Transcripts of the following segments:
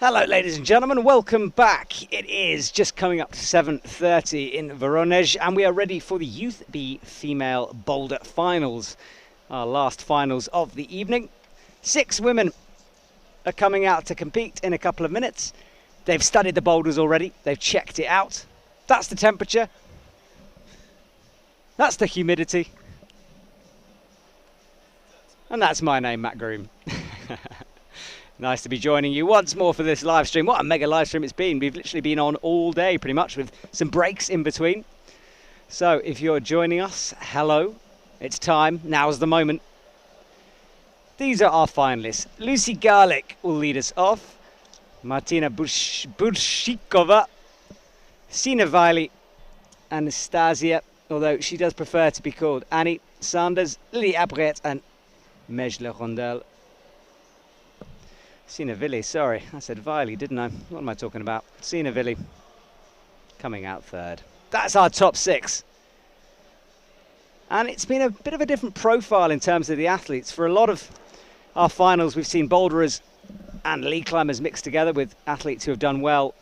Hello ladies and gentlemen, welcome back. It is just coming up to 7:30 in Voronezh and we are ready for the Youth B Female Boulder Finals. Our last finals of the evening. 6 women are coming out to compete in a couple of minutes. They've studied the boulders already, they've checked it out. That's the temperature. That's the humidity. And that's my name, Matt Groom. Nice to be joining you once more for this live stream. What a mega live stream it's been. We've literally been on all day pretty much with some breaks in between. So if you're joining us, hello. It's time. Now's the moment. These are our finalists. Lucy Garlick will lead us off. Martina Burshikova, Sina Wiley, Anastasia, although she does prefer to be called Annie Sanders, Lily Abret and Mej Le Rondel. Sina Wiley, sorry, I said Wiley, didn't I? What am I talking about? Sina Wiley coming out third. That's our top 6. And it's been a bit of a different profile in terms of the athletes. For a lot of our finals, we've seen boulderers and lead climbers mixed together with athletes who have done well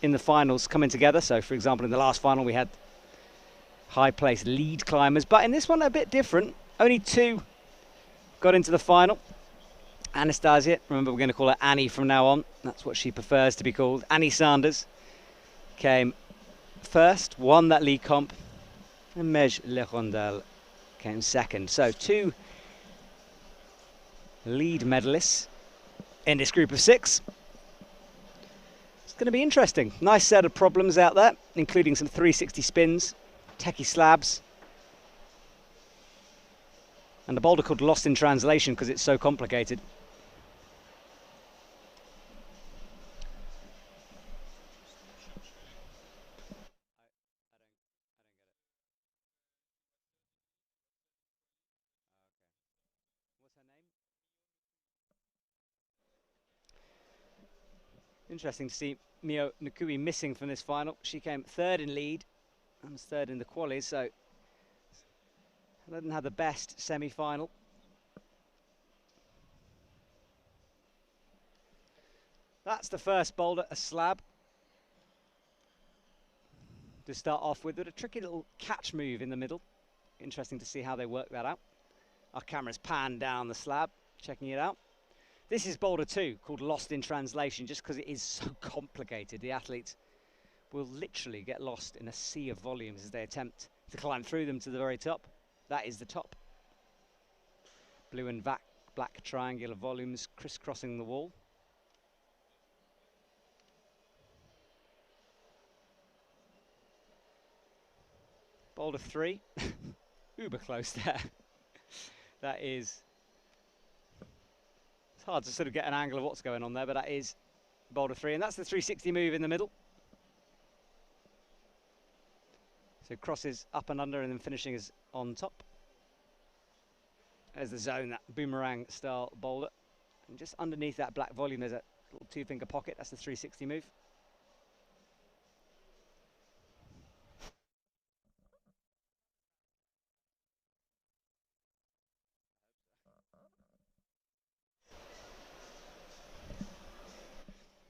in the finals coming together. So, for example, in the last final, we had high-placed lead climbers. But in this one, a bit different. Only 2 got into the final. Anastasia, remember we're going to call her Annie from now on. That's what she prefers to be called. Annie Sanders came first, won that league comp. And Mej Le Rondel came second. So 2 lead medalists in this group of 6. It's going to be interesting. Nice set of problems out there, including some 360 spins, techie slabs, and a boulder called Lost in Translation because it's so complicated. Interesting to see Mio Nukui missing from this final. She came 3rd in lead and was 3rd in the qualies, so didn't have the best semi-final. That's the first boulder, a slab to start off with a tricky little catch move in the middle. Interesting to see how they work that out. Our camera's panned down the slab, checking it out. This is boulder 2, called Lost in Translation, just because it is so complicated. The athletes will literally get lost in a sea of volumes as they attempt to climb through them to the very top. That is the top. Blue and black triangular volumes crisscrossing the wall. Boulder 3, uber close there. That is... It's hard to sort of get an angle of what's going on there, but that is boulder 3, and that's the 360 move in the middle. So crosses up and under and then finishing is on top. There's the zone, that boomerang style boulder. And just underneath that black volume there's a little 2-finger pocket, that's the 360 move.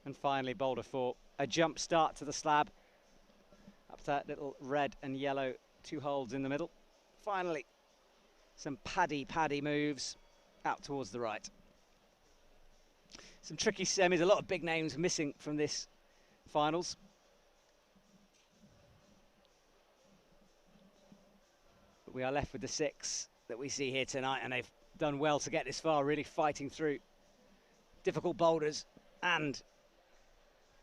And finally, boulder 4, a jump start to the slab. Up to that little red and yellow 2 holes in the middle. Finally, some paddy moves out towards the right. Some tricky semis, a lot of big names missing from this finals. But we are left with the 6 that we see here tonight, and they've done well to get this far, really fighting through difficult boulders and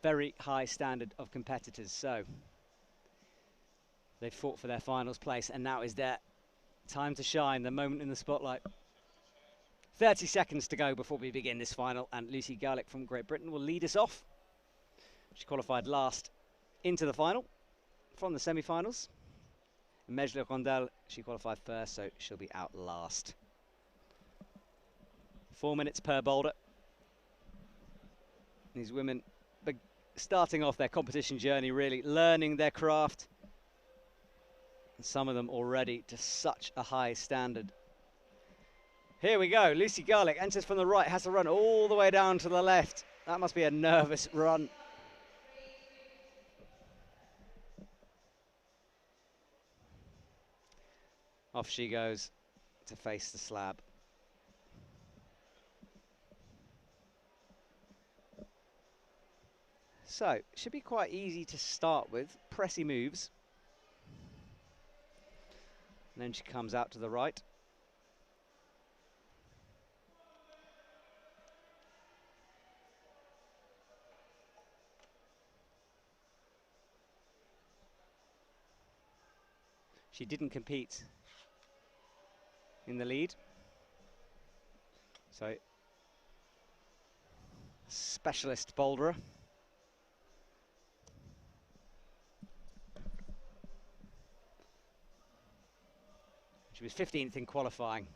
very high standard of competitors. So they fought for their finals place, and now is their time to shine, the moment in the spotlight. 30 seconds to go before we begin this final, and Lucy Garlick from Great Britain will lead us off. She qualified last into the final from the semi-finals. Mej Le Rondel, she qualified first, so she'll be out last. 4 minutes per boulder. These women starting off their competition journey, really learning their craft. And some of them already to such a high standard. Here we go, Lucy Garlick enters from the right, has to run all the way down to the left. That must be a nervous run. Off she goes to face the slab. So, should be quite easy to start with. Pressy moves. And then she comes out to the right. She didn't compete in the lead. So, specialist boulderer. She was 15th in qualifying.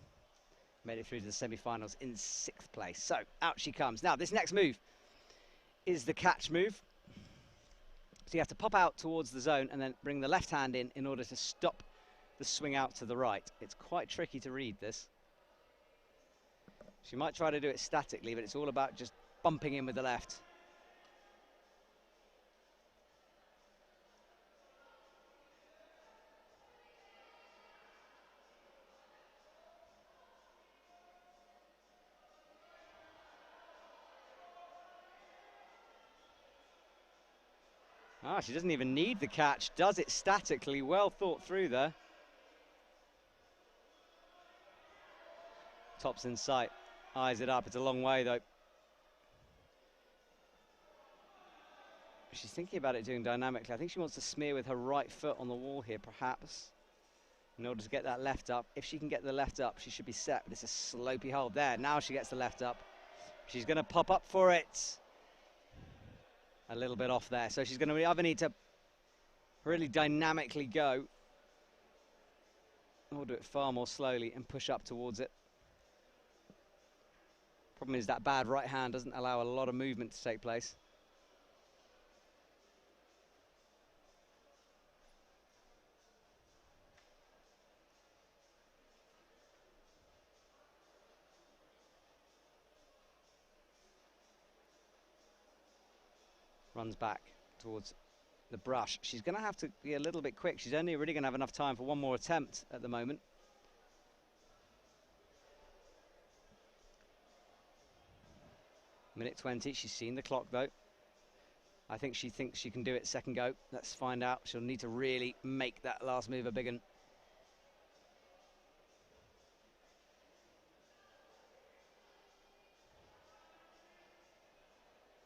Made it through to the semi-finals in 6th place. So, out she comes. Now, this next move is the catch move. So you have to pop out towards the zone and then bring the left hand in order to stop the swing out to the right. It's quite tricky to read this. She might try to do it statically, but it's all about just bumping in with the left. Ah, she doesn't even need the catch, does it statically, well thought through there. Top's in sight, eyes it up, it's a long way though. She's thinking about it doing dynamically. I think she wants to smear with her right foot on the wall here perhaps, in order to get that left up. If she can get the left up, she should be set, but it's a slopey hold there. Now she gets the left up. She's gonna pop up for it. A little bit off there, so she's going to either need to really dynamically go or do it far more slowly and push up towards it. Problem is that bad right hand doesn't allow a lot of movement to take place. Runs back towards the brush. She's going to have to be a little bit quick. She's only really going to have enough time for one more attempt at the moment. Minute 20. She's seen the clock though. I think she thinks she can do it second go. Let's find out. She'll need to really make that last move a big one.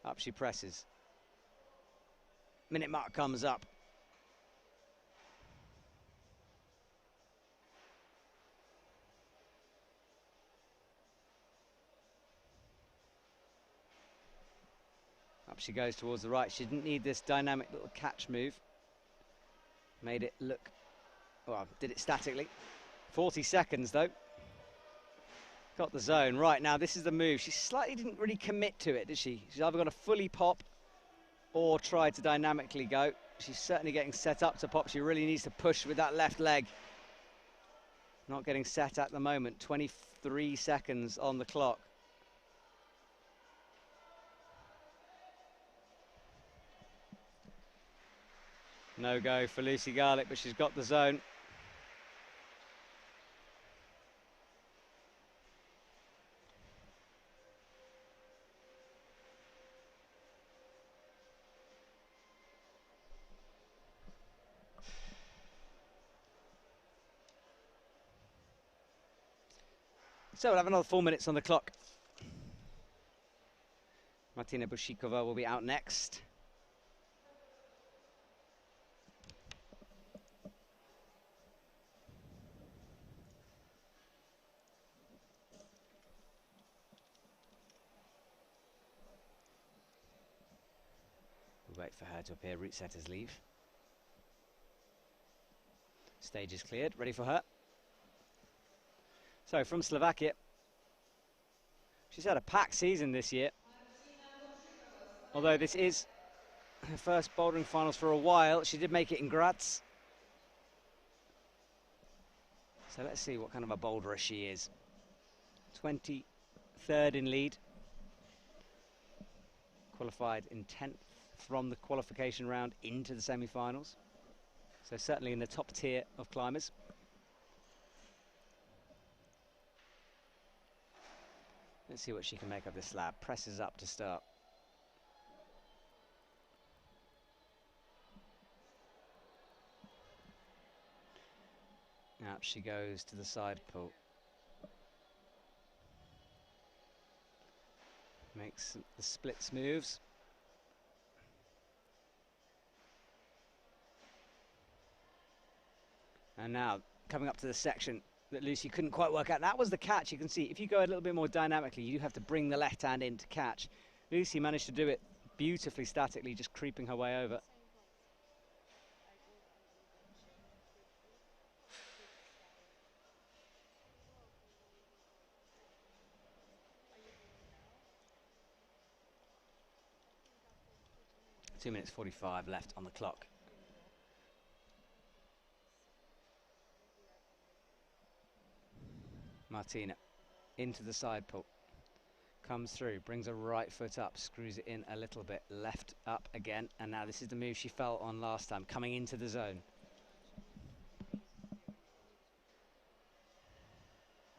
Up she presses. Minute mark comes up. Up she goes towards the right. She didn't need this dynamic little catch move. Made it look, well, did it statically. 40 seconds though. Got the zone. Right, now this is the move. She slightly didn't really commit to it, did she? She's either got to fully pop or try to dynamically go. She's certainly getting set up to pop. She really needs to push with that left leg. Not getting set at the moment. 23 seconds on the clock. No go for Lucy Garlick, but she's got the zone. So we'll have another 4 minutes on the clock. Martina Bushikova will be out next. We'll wait for her to appear, route setters leave. Stage is cleared, ready for her. So from Slovakia, she's had a packed season this year. Although this is her first bouldering finals for a while, she did make it in Graz. So let's see what kind of a boulderer she is. 23rd in lead. qualified in 10th from the qualification round into the semi-finals. So certainly in the top tier of climbers. Let's see what she can make of this slab. Presses up to start. Out she goes to the side pull. Makes the splits moves. And now coming up to the section that Lucy couldn't quite work out. That was the catch. You can see if you go a little bit more dynamically, you do have to bring the left hand in to catch. Lucy managed to do it beautifully statically, just creeping her way over. Two minutes 45 left on the clock. Martina into the side pull. Comes through, brings her right foot up, screws it in a little bit, left up again, and now this is the move she fell on last time, coming into the zone.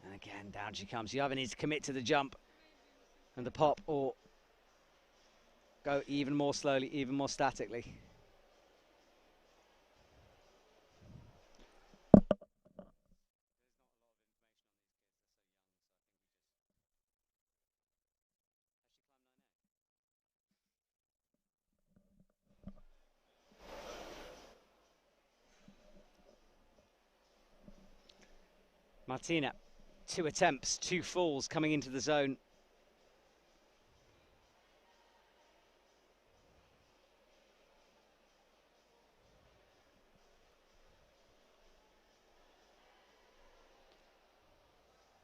And again, down she comes. You either need to commit to the jump and the pop, or go even more slowly, even more statically. Martina, 2 attempts, 2 falls coming into the zone.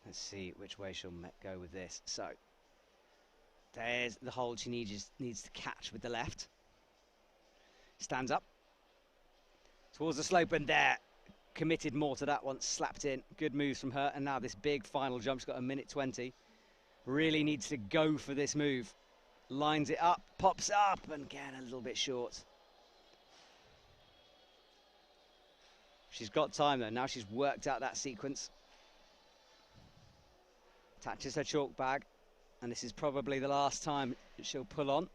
Let's see which way she'll go with this. So, there's the hold she needs to catch with the left. Stands up. Towards the slope, and there. Committed more to that one, slapped in. Good moves from her, and now this big final jump. She's got 1:20. Really needs to go for this move. Lines it up, pops up, and again a little bit short. She's got time though. Now she's worked out that sequence. Attaches her chalk bag, and this is probably the last time she'll pull on.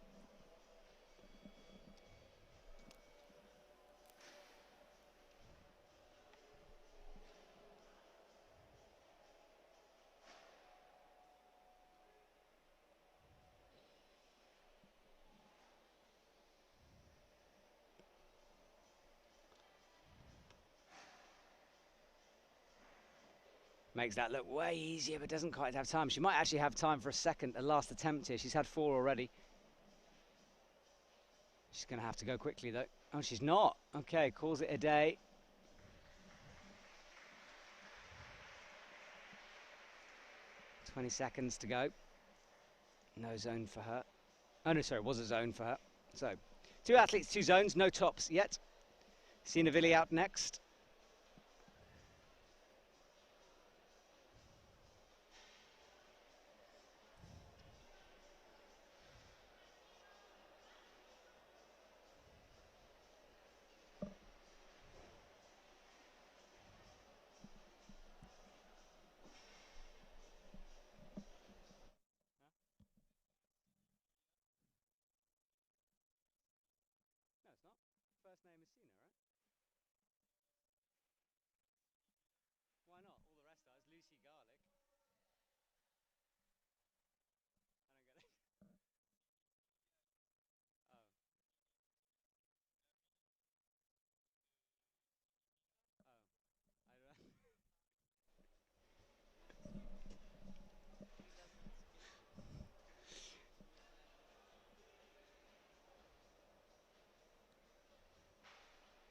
Makes that look way easier, but doesn't quite have time. She might actually have time for a last attempt here. She's had 4 already. She's going to have to go quickly, though. Oh, she's not. Okay, calls it a day. "20 seconds to go. No zone for her. Oh, no, sorry, it was a zone for her. So, 2 athletes, 2 zones, no tops yet. Sina Villi out next. No, it's not. First name is Sina, right? Why not? All the rest are. It's Lucy Garlic. I don't get it. Oh. Oh. I don't know.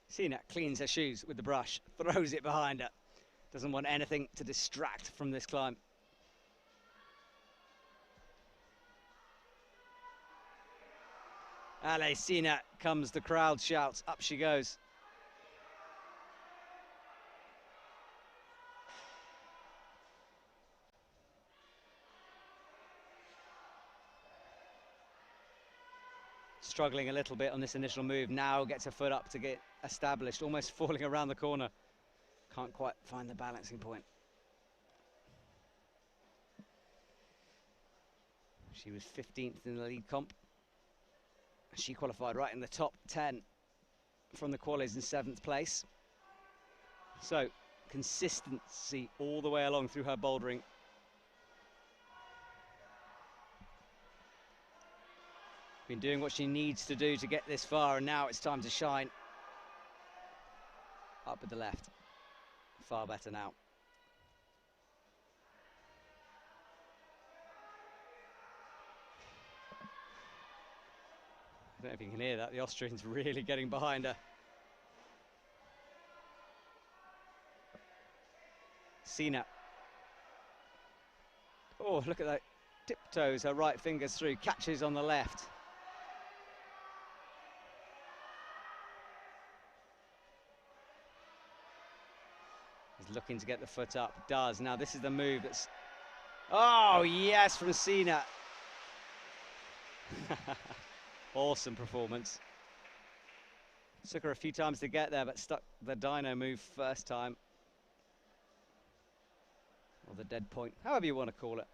Sina cleans her shoes with the brush, throws it behind her. Doesn't want anything to distract from this climb. Allez, Sina comes, the crowd shouts, up she goes. struggling a little bit on this initial move. Now gets her foot up to get established, almost falling around the corner. Can't quite find the balancing point. She was 15th in the lead comp. She qualified right in the top 10 from the qualies in 7th place. So consistency all the way along through her bouldering. Been doing what she needs to do to get this far, and now it's time to shine. Up with the left. Far better now. I don't know if you can hear that. The Austrian's really getting behind her. Sina. Oh, look at that. Tiptoes her right fingers through. Catches on the left. He's looking to get the foot up. Does. Now this is the move that's... Oh, yes, from Sina. Awesome performance. Took her a few times to get there, but stuck the dyno move first time. Or the dead point, however you want to call it.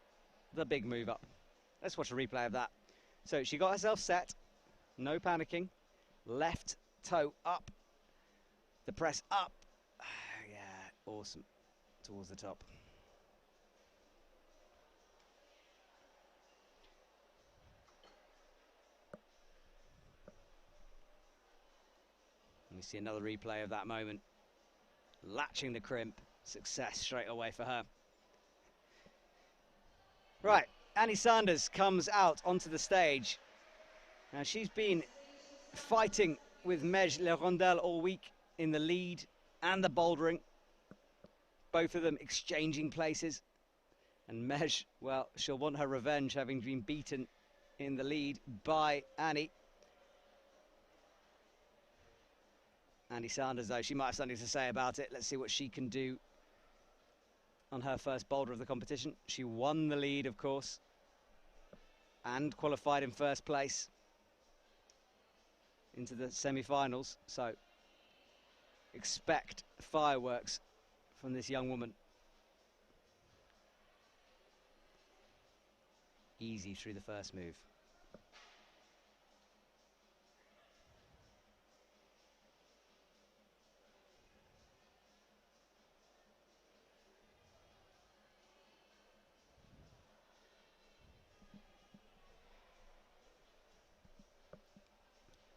The big move up. Let's watch a replay of that. So she got herself set. No panicking. Left toe up. The press up. Yeah, awesome. Towards the top. And we see another replay of that moment. Latching the crimp. Success straight away for her. Right, Annie Sanders comes out onto the stage. Now she's been fighting with Mej Lerondelle all week in the lead and the bouldering. Both of them exchanging places. And Mej, well, she'll want her revenge, having been beaten in the lead by Annie. Annie Sanders, though, she might have something to say about it. Let's see what she can do on her first boulder of the competition. She won the lead, of course, and qualified in first place into the semi-finals. So expect fireworks from this young woman. Easy through the first move.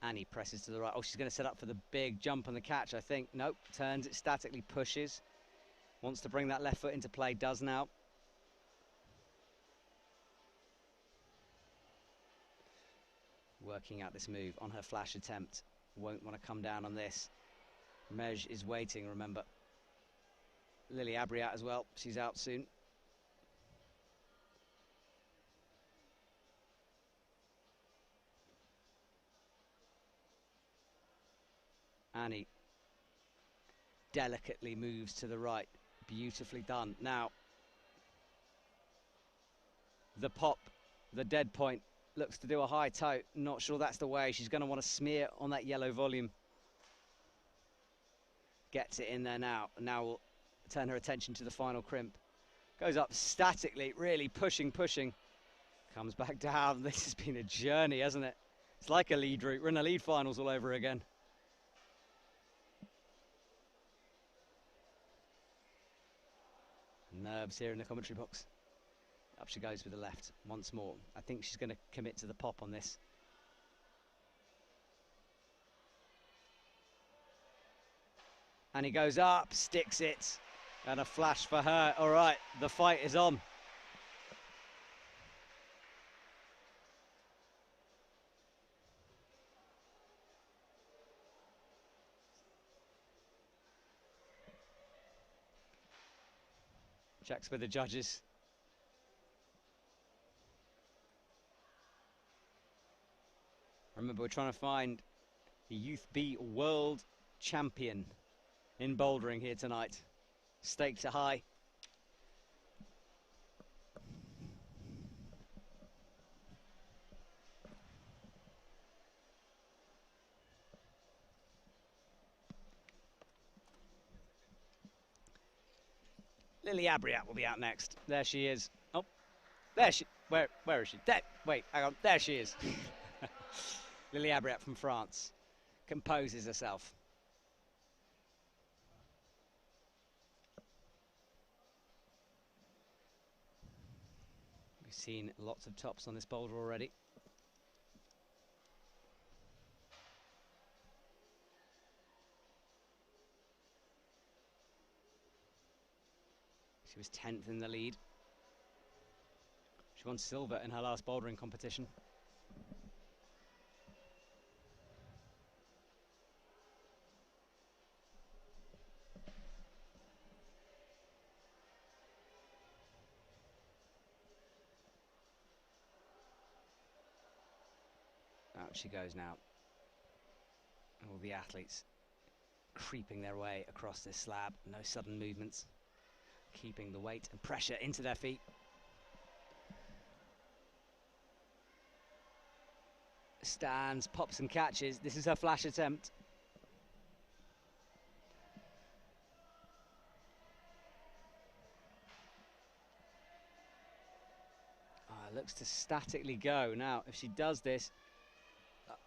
Annie presses to the right. Oh, she's going to set up for the big jump on the catch, I think. Nope, turns it statically, pushes. Wants to bring that left foot into play, does now. Working out this move on her flash attempt. Won't want to come down on this. Mej is waiting, remember. Lily Abriat as well. She's out soon. Annie delicately moves to the right. Beautifully done. Now, the pop, the dead point, looks to do a high toe. Not sure that's the way. She's going to want to smear on that yellow volume. Gets it in there now. Now we'll turn her attention to the final crimp. Goes up statically, really pushing. Comes back down. This has been a journey, hasn't it? It's like a lead route. We're in the lead finals all over again. Nerves here in the commentary box. Up she goes with the left once more. I think she's going to commit to the pop on this. And he goes up, sticks it, and a flash for her. All right, the fight is on. Checks with the judges. Remember, we're trying to find the Youth B World Champion in bouldering here tonight. Stakes are high. Lily Abriat will be out next. There she is. Oh, there she. Where is she? There. Wait, hang on. There she is. Lily Abriat from France composes herself. We've seen lots of tops on this boulder already. She was 10th in the lead. She won silver in her last bouldering competition. Out she goes now. All the athletes creeping their way across this slab. No sudden movements. Keeping the weight and pressure into their feet. Stands, pops and catches. This is her flash attempt. Looks to statically go. Now, if she does this...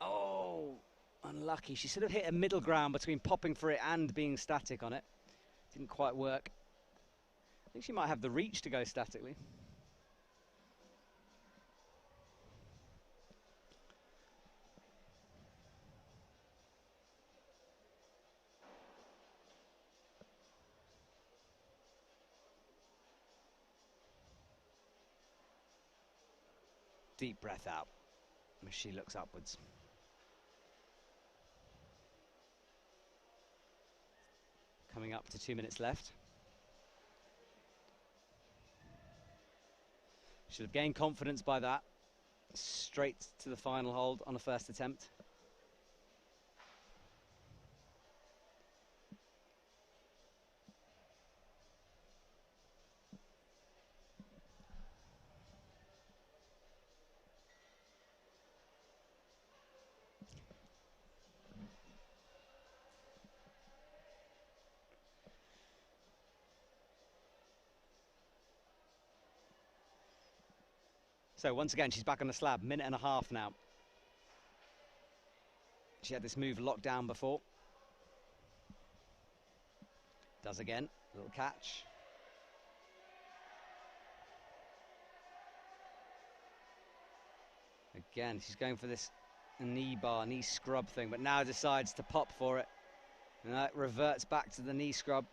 oh, unlucky. She should have hit a middle ground between popping for it and being static on it. Didn't quite work. I think she might have the reach to go statically. Deep breath out as she looks upwards. Coming up to 2 minutes left. Should have gained confidence by that. Straight to the final hold on a first attempt. So once again, she's back on the slab, minute and a half now. She had this move locked down before. Does again, little catch. Again, she's going for this knee bar, knee scrub thing, but now decides to pop for it. And that reverts back to the knee scrub.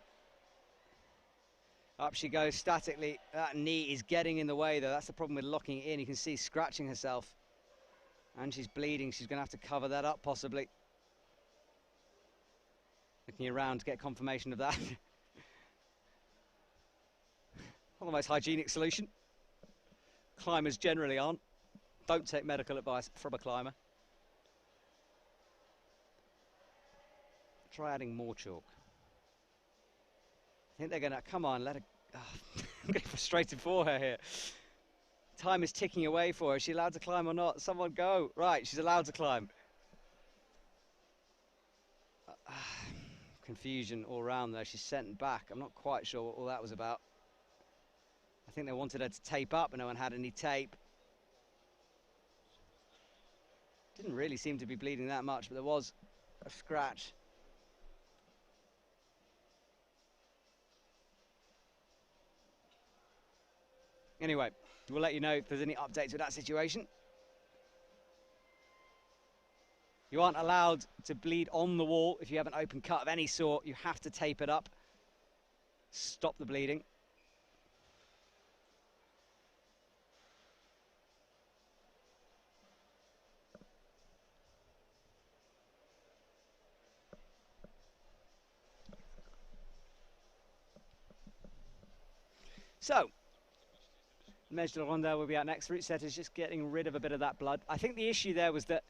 Up she goes statically. That knee is getting in the way though. That's the problem with locking it in. You can see scratching herself. And she's bleeding. She's going to have to cover that up possibly. Looking around to get confirmation of that. Not the most hygienic solution. Climbers generally aren't. Don't take medical advice from a climber. Try adding more chalk. I think they're going to... come on, let her... oh, I'm getting frustrated for her here. Time is ticking away for her. Is she allowed to climb or not? Someone go. Right, she's allowed to climb. Confusion all round there. She's sent back. I'm not quite sure what all that was about. I think they wanted her to tape up, but no one had any tape. Didn't really seem to be bleeding that much, but there was a scratch. Anyway, we'll let you know if there's any updates with that situation. You aren't allowed to bleed on the wall if you have an open cut of any sort. You have to tape it up. Stop the bleeding. So, Voronezh de Ronda will be out next. Route Setter is just getting rid of a bit of that blood. I think the issue there was that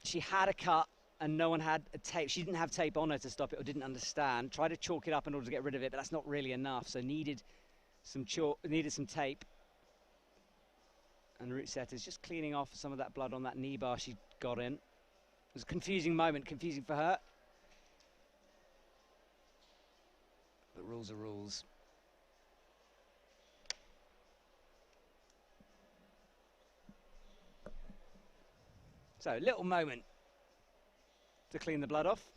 she had a cut and no one had a tape. She didn't have tape on her to stop it or didn't understand. Tried to chalk it up in order to get rid of it, but that's not really enough. So needed some chalk, needed some tape. And Route Setter is just cleaning off some of that blood on that knee bar she got in. It was a confusing moment, confusing for her. But rules are rules. So, little moment to clean the blood off.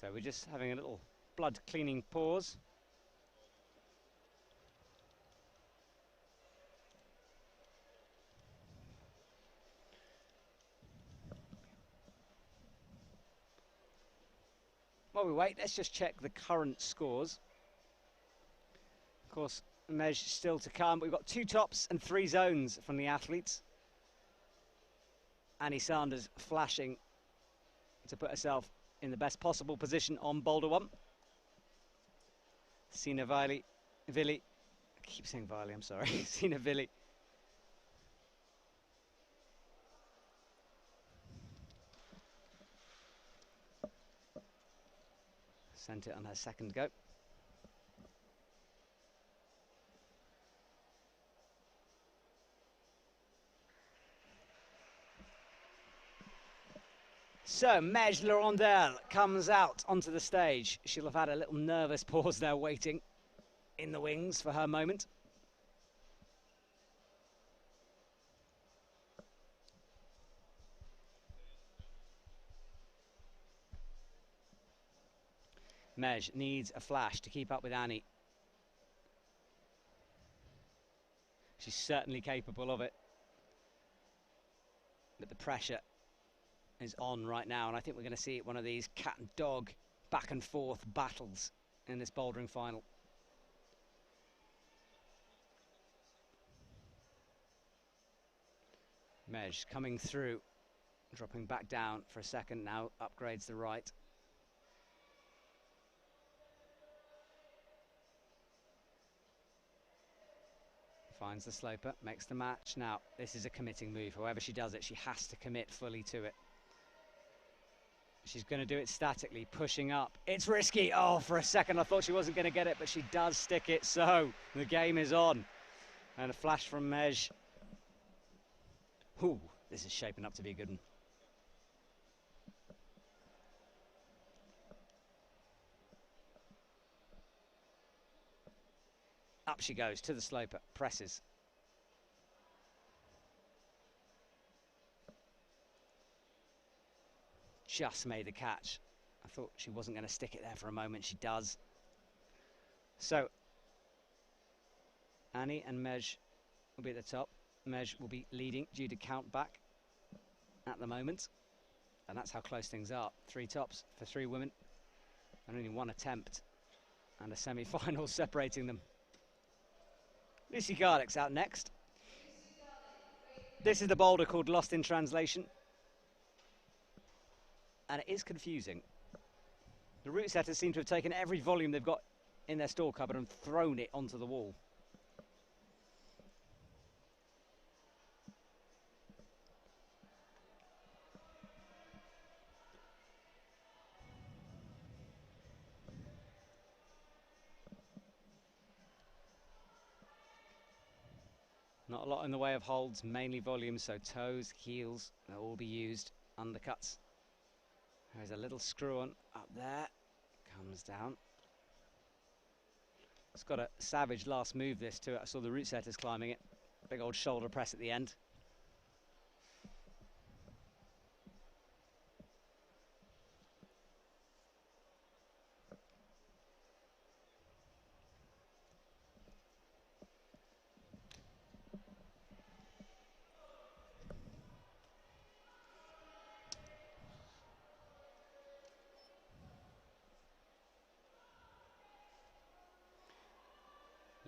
So we're just having a little blood cleaning pause. While we wait, let's just check the current scores. Of course, Mej still to come. We've got 2 tops and 3 zones from the athletes. Annie Sanders flashing to put herself in the best possible position on Boulder 1. Sina Viley, I keep saying Viley, I'm sorry. Sina Viley. Sent it on her second go. So, Mej Laurendelle comes out onto the stage. She'll have had a little nervous pause there waiting in the wings for her moment. Mej needs a flash to keep up with Annie. She's certainly capable of it. But the pressure is on right now, and I think we're going to see one of these cat and dog back and forth battles in this bouldering final. Mej coming through, dropping back down for a second, now upgrades the right. Finds the sloper, makes the match. Now, this is a committing move. However she does it, she has to commit fully to it. She's going to do it statically, pushing up. It's risky. Oh, for a second I thought she wasn't going to get it, but she does stick it. So the game is on. And a flash from Mej. Ooh, this is shaping up to be a good one. Up she goes to the sloper, presses. Just made the catch. I thought she wasn't going to stick it there for a moment. She does. So, Annie and Mej will be at the top. Mej will be leading due to count back at the moment. And that's how close things are. 3 tops for 3 women. And only 1 attempt. And a semi-final separating them. Lucy Garlick's out next. This is the boulder called Lost in Translation. And it is confusing. The route setters seem to have taken every volume they've got in their store cupboard and thrown it onto the wall. Not a lot in the way of holds, mainly volumes, so toes, heels, they'll all be used. Undercuts. There's a little screw on up there. Comes down. It's got a savage last move this to it. I saw the route setters climbing it. Big old shoulder press at the end.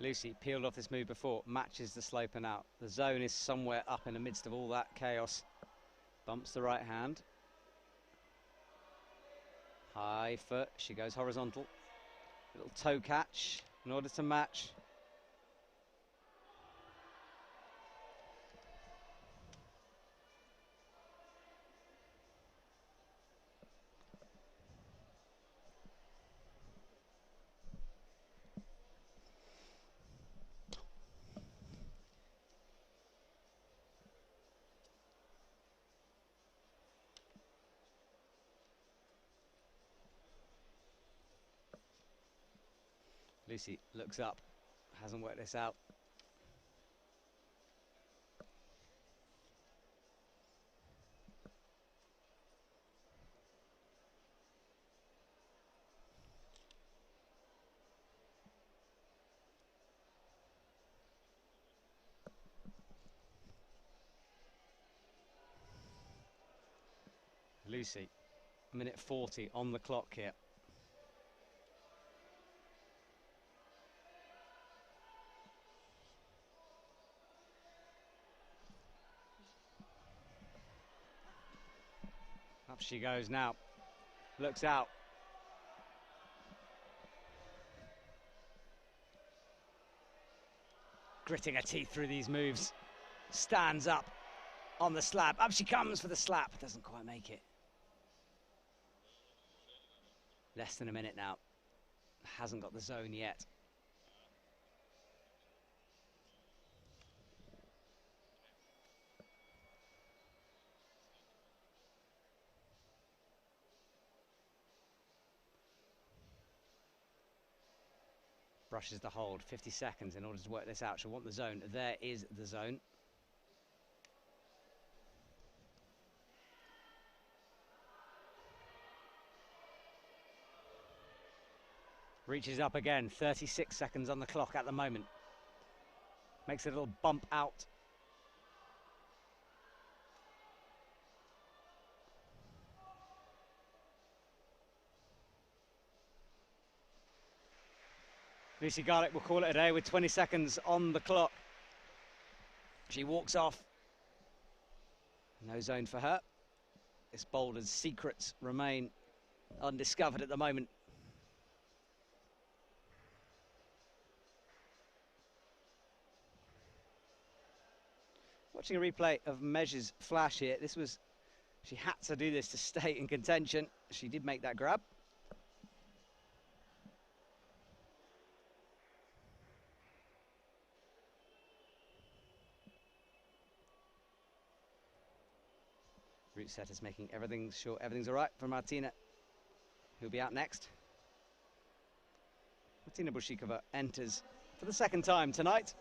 Lucy peeled off this move before, matches the sloper now. The zone is somewhere up in the midst of all that chaos. Bumps the right hand. High foot, she goes horizontal. Little toe catch in order to match. Lucy looks up, hasn't worked this out. Lucy, minute 40 on the clock here. Up she goes now, looks out. Gritting her teeth through these moves, stands up on the slab. Up she comes for the slap, doesn't quite make it. Less than a minute now, hasn't got the zone yet. Brushes the hold, 50 seconds in order to work this out. She'll want the zone. There is the zone. Reaches up again, 36 seconds on the clock at the moment. Makes a little bump out. Lucy Garlick will call it a day with 20 seconds on the clock. She walks off. No zone for her. This Boulder's secrets remain undiscovered at the moment. Watching a replay of Mej's flash here, she had to do this to stay in contention. She did make that grab. Route setter's making everything sure everything's all right for Martina, who'll be out next. Martina Bushikova enters for the second time tonight.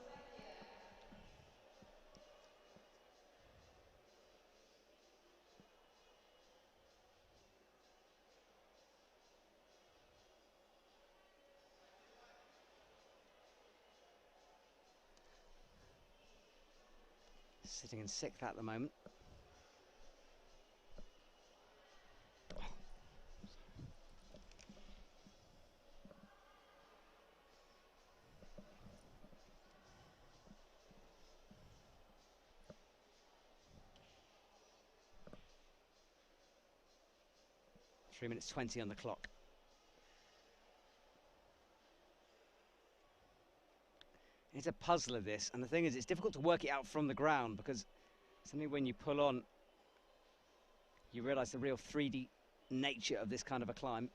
Sitting in sixth at the moment. 3 minutes 20 on the clock. It's a puzzler, this, and the thing is, it's difficult to work it out from the ground because suddenly when you pull on, you realise the real 3D nature of this kind of a climb.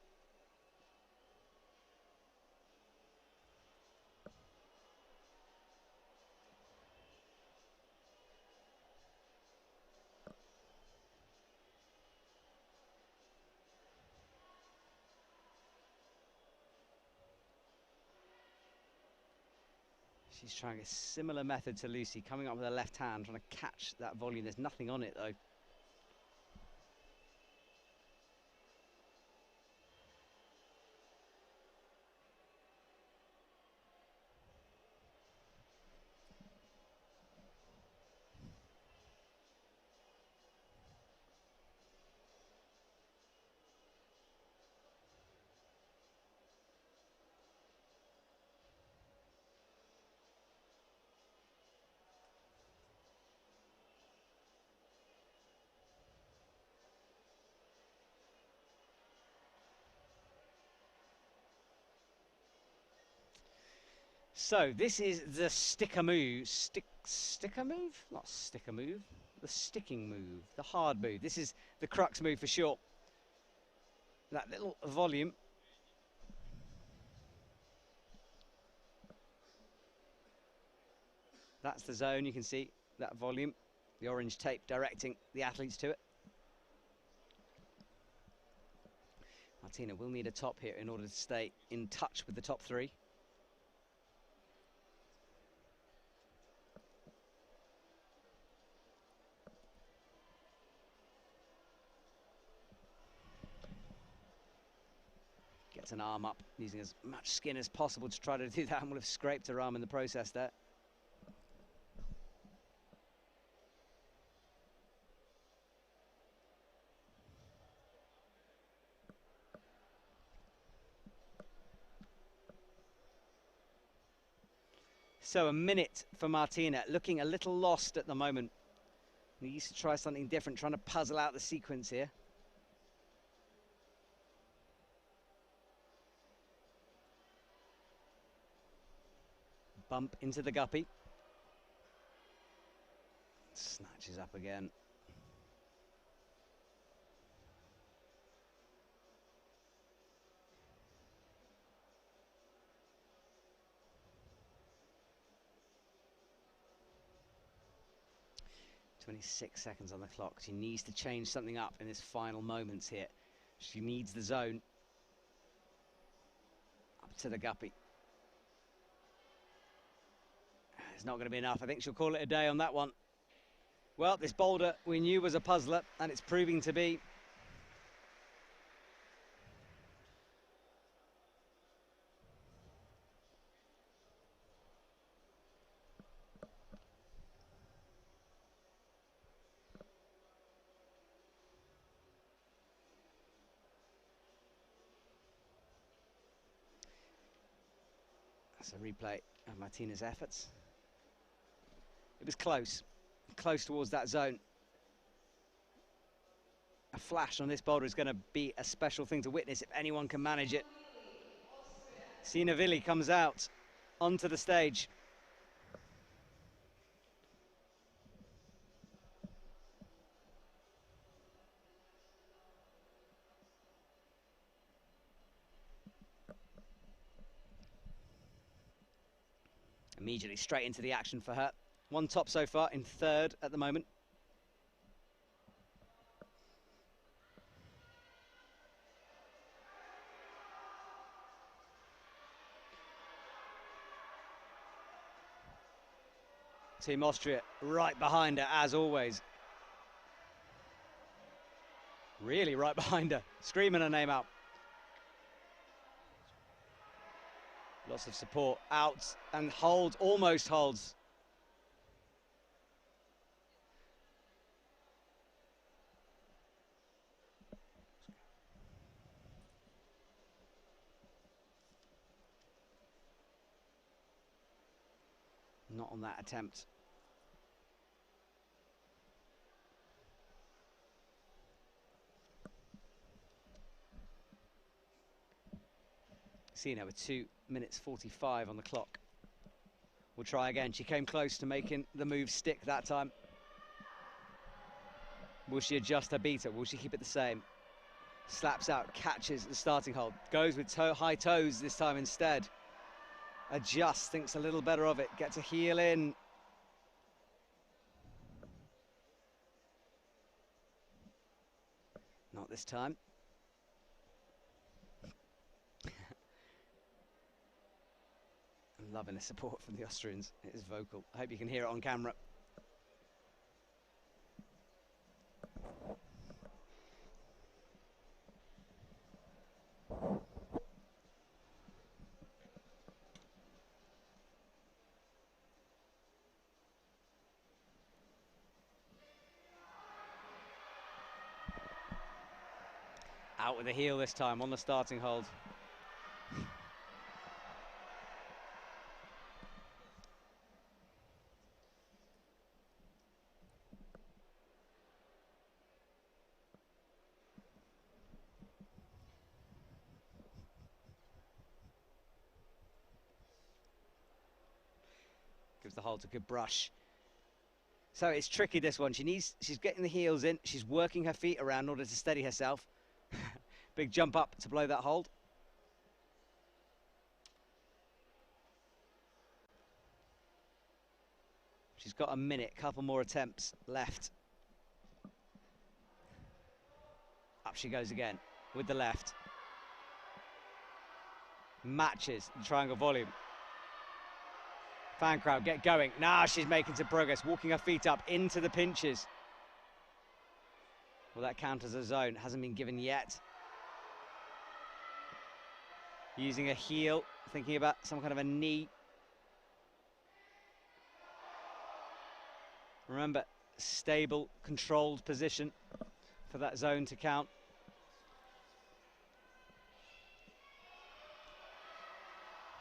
She's trying a similar method to Lucy, coming up with her left hand, trying to catch that volume. There's nothing on it, though. So this is the sticker move, sticker move? Not sticker move, the sticking move, the hard move. This is the crux move for sure. That little volume. That's the zone, you can see that volume, the orange tape directing the athletes to it. Martina will need a top here in order to stay in touch with the top three. Gets an arm up, using as much skin as possible to try to do that, and will have scraped her arm in the process there. So a minute for Martina, looking a little lost at the moment. Needs to try something different, trying to puzzle out the sequence here. Bump into the guppy. Snatches up again. "26 seconds on the clock. She needs to change something up in this final moments here. She needs the zone. Up to the guppy. It's not going to be enough. I think she'll call it a day on that one. Well, this boulder we knew was a puzzler, and it's proving to be. That's a replay of Martina's efforts. It was close towards that zone. A flash on this boulder is going to be a special thing to witness if anyone can manage it. Sina Vili comes out onto the stage. Immediately straight into the action for her. One top so far, in third at the moment. Team Austria right behind her, as always. Really right behind her, screaming her name out. Lots of support, out and holds, almost holds. Not on that attempt. Sina with 2 minutes 45 on the clock. We'll try again. She came close to making the move stick that time. Will she adjust her beater? Will she keep it the same? Slaps out, catches the starting hold. Goes with high toes this time instead. Adjusts, thinks a little better of it. Gets a heel in. Not this time. I'm loving the support from the Austrians. It is vocal. I hope you can hear it on camera. Out with the heel this time on the starting hold. Gives the hold a good brush. So it's tricky, this one. She's getting the heels in. She's working her feet around in order to steady herself. Big jump up to blow that hold. She's got a minute, couple more attempts left. Up she goes again with the left. Matches the triangle volume. Fan crowd get going. Now she's making some progress, walking her feet up into the pinches. Well, that count as a zone hasn't been given yet. Using a heel, thinking about some kind of a knee. Remember, stable, controlled position for that zone to count.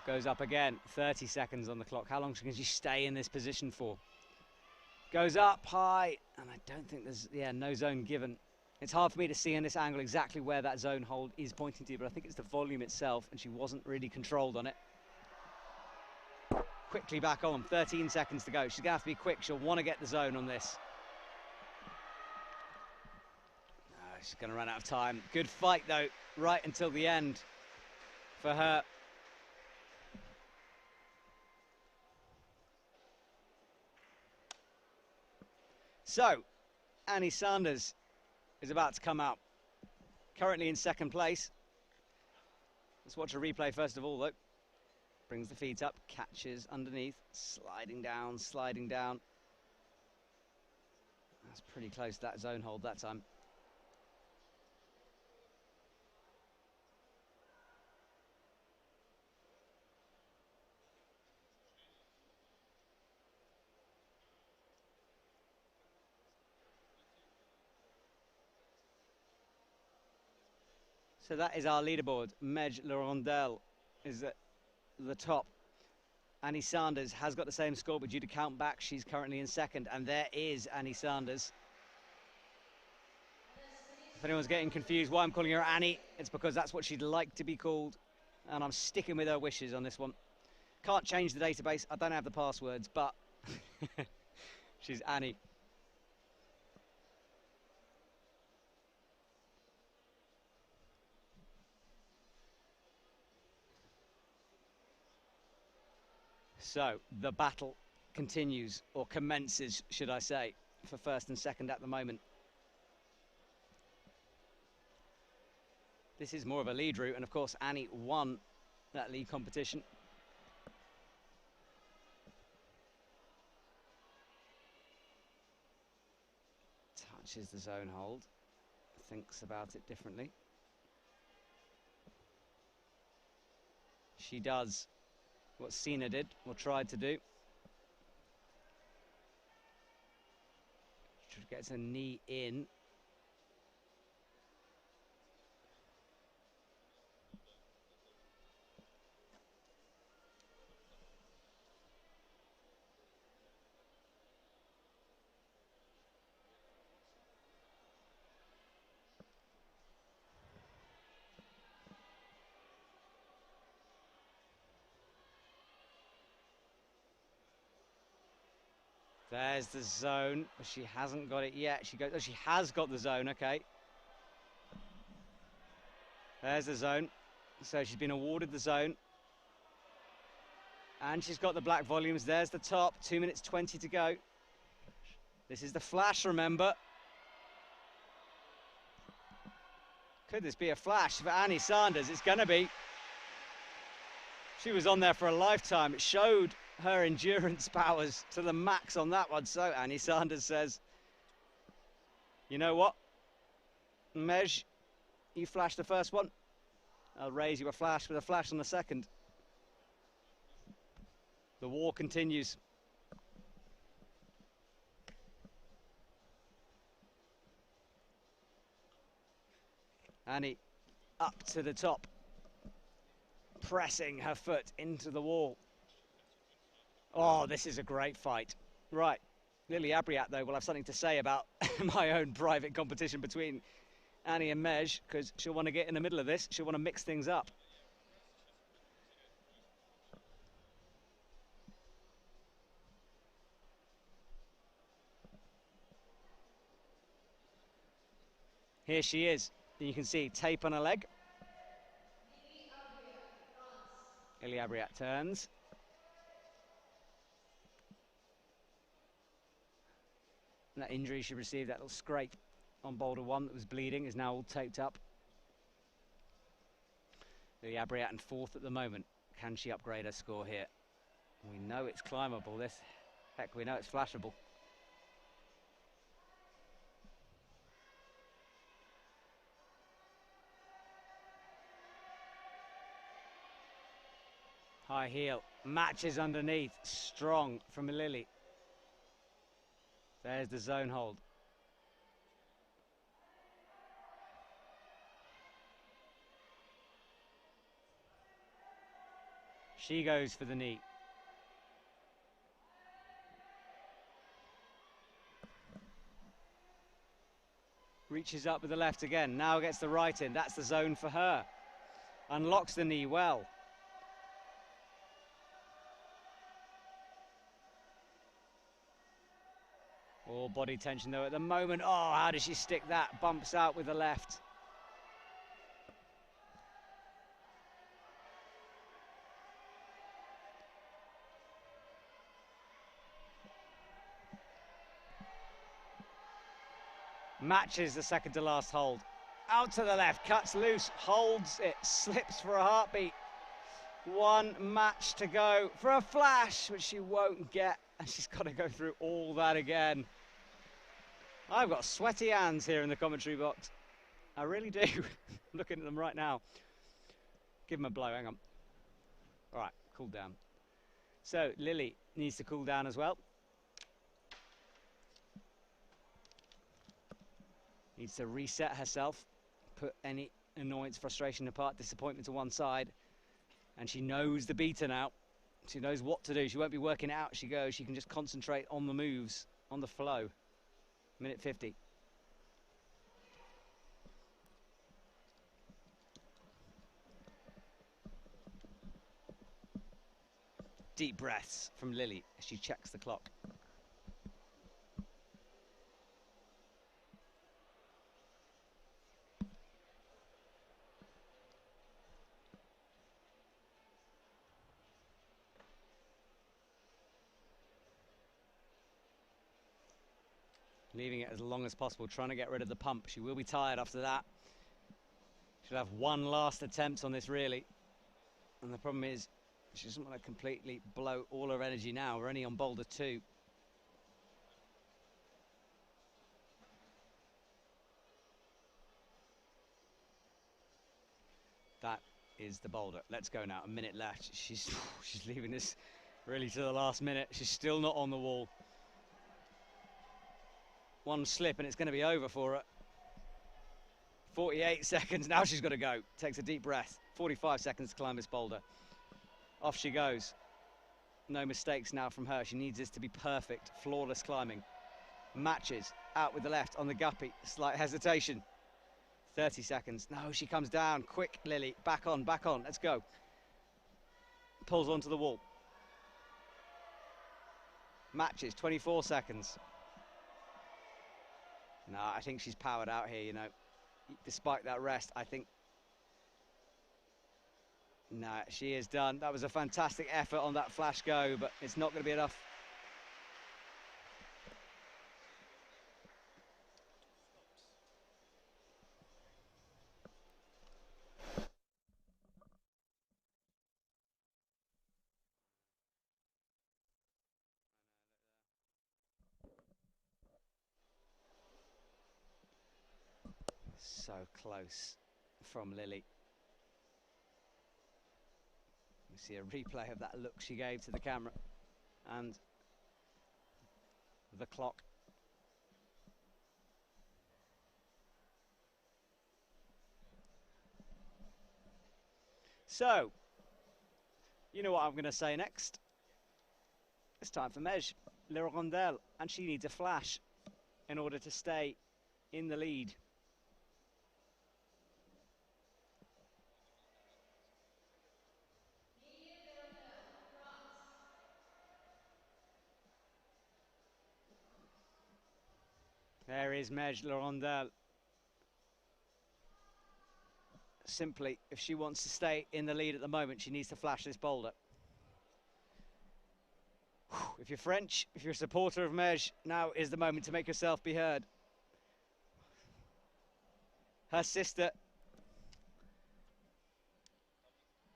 Goes up again, 30 seconds on the clock. How long can she stay in this position for? Goes up high, and I don't think there's, no zone given. It's hard for me to see in this angle exactly where that zone hold is pointing to, but I think it's the volume itself, and she wasn't really controlled on it. Quickly back on, 13 seconds to go. She's going to have to be quick. She'll want to get the zone on this. No, she's going to run out of time. Good fight, though, right until the end for her. So, Annie Sanders is about to come out. Currently in second place. Let's watch a replay first of all, though. Brings the feet up, catches underneath, sliding down, sliding down. That's pretty close to that zone hold that time. So that is our leaderboard. Mej Lorondel is at the top. Annie Sanders has got the same score, but due to count back, she's currently in second. And there is Annie Sanders. If anyone's getting confused why I'm calling her Annie, it's because that's what she'd like to be called. And I'm sticking with her wishes on this one. Can't change the database. I don't have the passwords, but she's Annie. So the battle continues, or commences, should I say, for first and second at the moment. This is more of a lead route, and of course Annie won that league competition. Touches the zone hold, thinks about it differently. She does what Sina did, or tried to do. She gets a knee in. There's the zone, but she hasn't got it yet. She has got the zone, okay. There's the zone. So she's been awarded the zone. And she's got the black volumes. There's the top, 2 minutes 20 to go. This is the flash, remember. Could this be a flash for Annie Sanders? It's gonna be. She was on there for a lifetime. It showed her endurance powers to the max on that one. So Annie Sanders says, you know what, Mej, you flashed the first one. I'll raise you a flash with a flash on the second. The war continues. Annie up to the top, pressing her foot into the wall. Oh, this is a great fight. Right, Lily Abriat, though, will have something to say about my own private competition between Annie and Mej, because she'll want to get in the middle of this. She'll want to mix things up. Here she is. You can see tape on her leg. Lily Abriat turns. And that injury she received, that little scrape on Boulder 1 that was bleeding, is now all taped up. Lily Abriat in fourth at the moment. Can she upgrade her score here? We know it's climbable, this. Heck, we know it's flashable. High heel, matches underneath, strong from Lily. There's the zone hold. She goes for the knee. Reaches up with the left again, now gets the right in, that's the zone for her. Unlocks the knee well. All body tension though at the moment. Oh, how does she stick that? Bumps out with the left. Matches the second to last hold. Out to the left, cuts loose, holds it, slips for a heartbeat. One match to go for a flash, which she won't get, and she's got to go through all that again. I've got sweaty hands here in the commentary box. I really do. I'm looking at them right now. Give them a blow, hang on. All right, cool down. So Lily needs to cool down as well. Needs to reset herself, put any annoyance, frustration apart, disappointment to one side. And she knows the beater now. She knows what to do. She won't be working out as she goes. She can just concentrate on the moves, on the flow. Minute 50. Deep breaths from Lily as she checks the clock. Leaving it as long as possible, trying to get rid of the pump. She will be tired after that. She'll have one last attempt on this, really. And the problem is, she doesn't want to completely blow all her energy now. We're only on Boulder 2. That is the boulder. Let's go now. A minute left. She's leaving this really to the last minute. She's still not on the wall. One slip and it's going to be over for her. 48 seconds. Now she's got to go. Takes a deep breath. 45 seconds to climb this boulder. Off she goes. No mistakes now from her. She needs this to be perfect. Flawless climbing. Matches. Out with the left on the guppy. Slight hesitation. 30 seconds. No, she comes down. Quick, Lily. Back on, back on. Let's go. Pulls onto the wall. Matches. 24 seconds. No, I think she's powered out here, you know. Despite that rest, I think... No, she is done. That was a fantastic effort on that flash go, but it's not going to be enough. So close from Lily. You see a replay of that look she gave to the camera and the clock. So, you know what I'm going to say next. It's time for Mej, Le Rondelle, and she needs a flash in order to stay in the lead. There is Mej, Le Rondelle. Simply, if she wants to stay in the lead at the moment, she needs to flash this boulder. If you're French, if you're a supporter of Mej, now is the moment to make yourself be heard. Her sister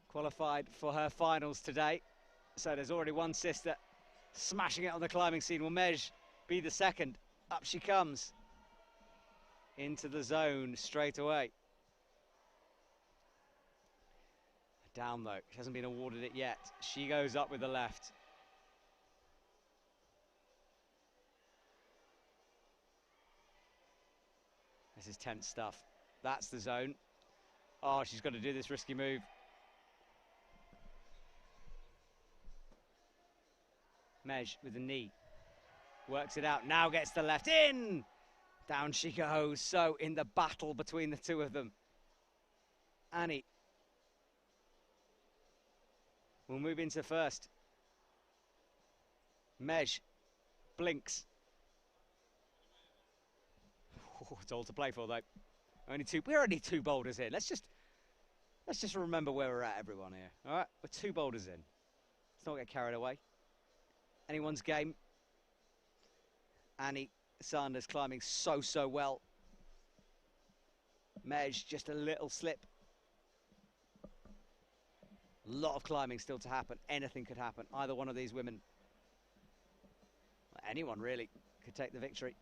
qualified for her finals today. So there's already one sister smashing it on the climbing scene. Will Mej be the second? Up she comes. Into the zone straight away. Down though, she hasn't been awarded it yet. She goes up with the left. This is tense stuff. That's the zone. Oh, she's got to do this risky move. Mej with the knee. Works it out, now gets the left in! Down she goes, so in the battle between the two of them. Annie will move into first. Mej blinks. Oh, it's all to play for though. We're only two boulders in. Let's just remember where we're at, everyone here. All right, we're two boulders in. Let's not get carried away. Anyone's game. Annie Sanders climbing so well. Mej just a little slip. A lot of climbing still to happen. Anything could happen. Either one of these women, anyone really, could take the victory.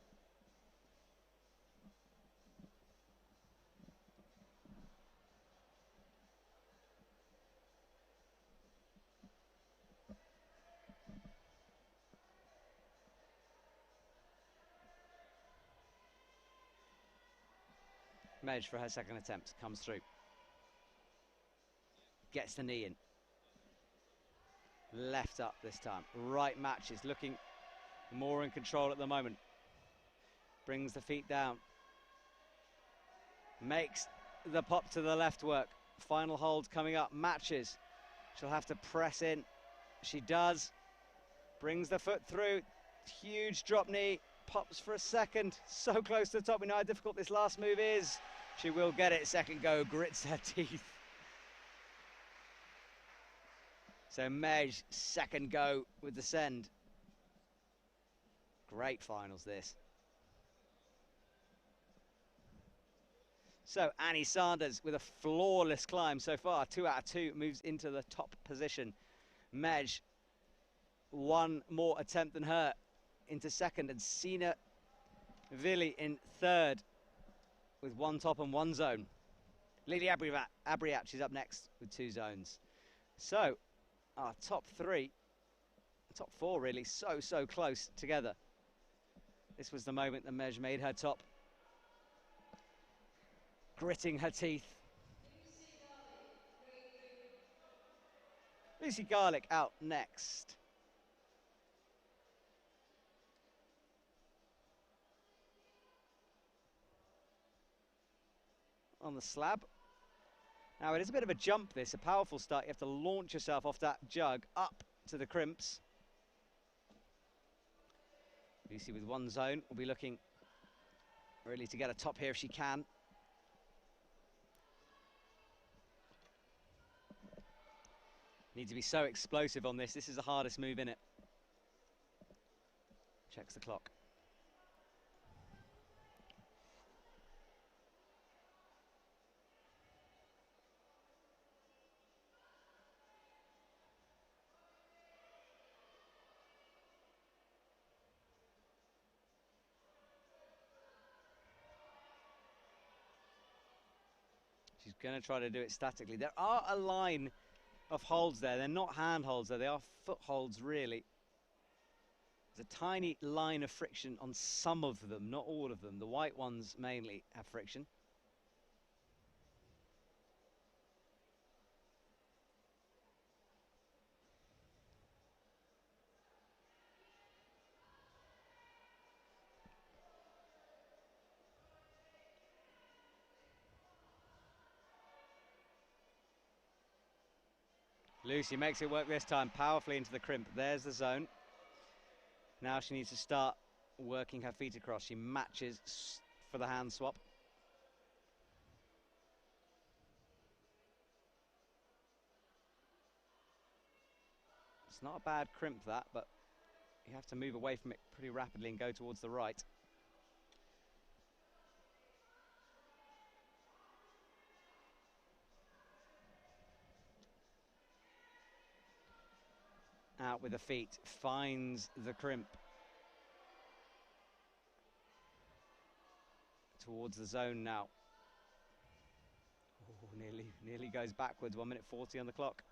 Mej for her second attempt, comes through. Gets the knee in. Left up this time. Right matches, looking more in control at the moment. Brings the feet down. Makes the pop to the left work. Final hold coming up, matches. She'll have to press in. She does. Brings the foot through. Huge drop knee. Pops for a second. So close to the top. We know how difficult this last move is. She will get it. Second go. Grits her teeth. So Mej, second go with the send. Great finals this. So Annie Sanders with a flawless climb so far. 2 out of 2, moves into the top position. Mej, one more attempt than her, into second, and Sina Vili in third with 1 top and 1 zone. Lily Abriat is up next with 2 zones. So our top 3, top 4 really, so close together. This was the moment that Mej made her top. Gritting her teeth. Lucy Garlick out next. On the slab. Now it is a bit of a jump this, a powerful start. You have to launch yourself off that jug up to the crimps. Lucy with 1 zone will be looking really to get a top here if she can. Need to be so explosive on this. This is the hardest move in it. Checks the clock. She's going to try to do it statically. There are a line of holds there. They're not hand holds though, they are foot holds really. There's a tiny line of friction on some of them, not all of them. The white ones mainly have friction. Lucy makes it work this time, powerfully into the crimp. There's the zone. Now she needs to start working her feet across. She matches for the hand swap. It's not a bad crimp that, but you have to move away from it pretty rapidly and go towards the right. Out with the feet, finds the crimp. Towards the zone now. Oh, nearly goes backwards. 1 minute 40 on the clock.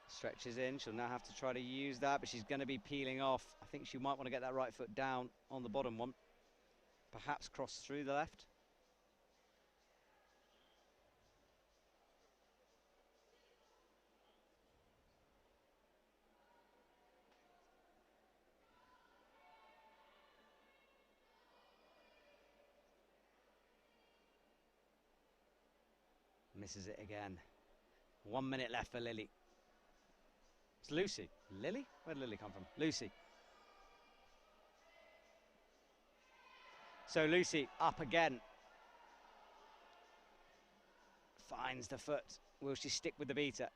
Stretches in. She'll now have to try to use that, but she's going to be peeling off. I think she might want to get that right foot down on the bottom one. Perhaps cross through the left. Misses it again. 1 minute left for Lily. It's Lucy. Lily? Where did Lily come from? Lucy. So Lucy up again. Finds the foot. Will she stick with the beater?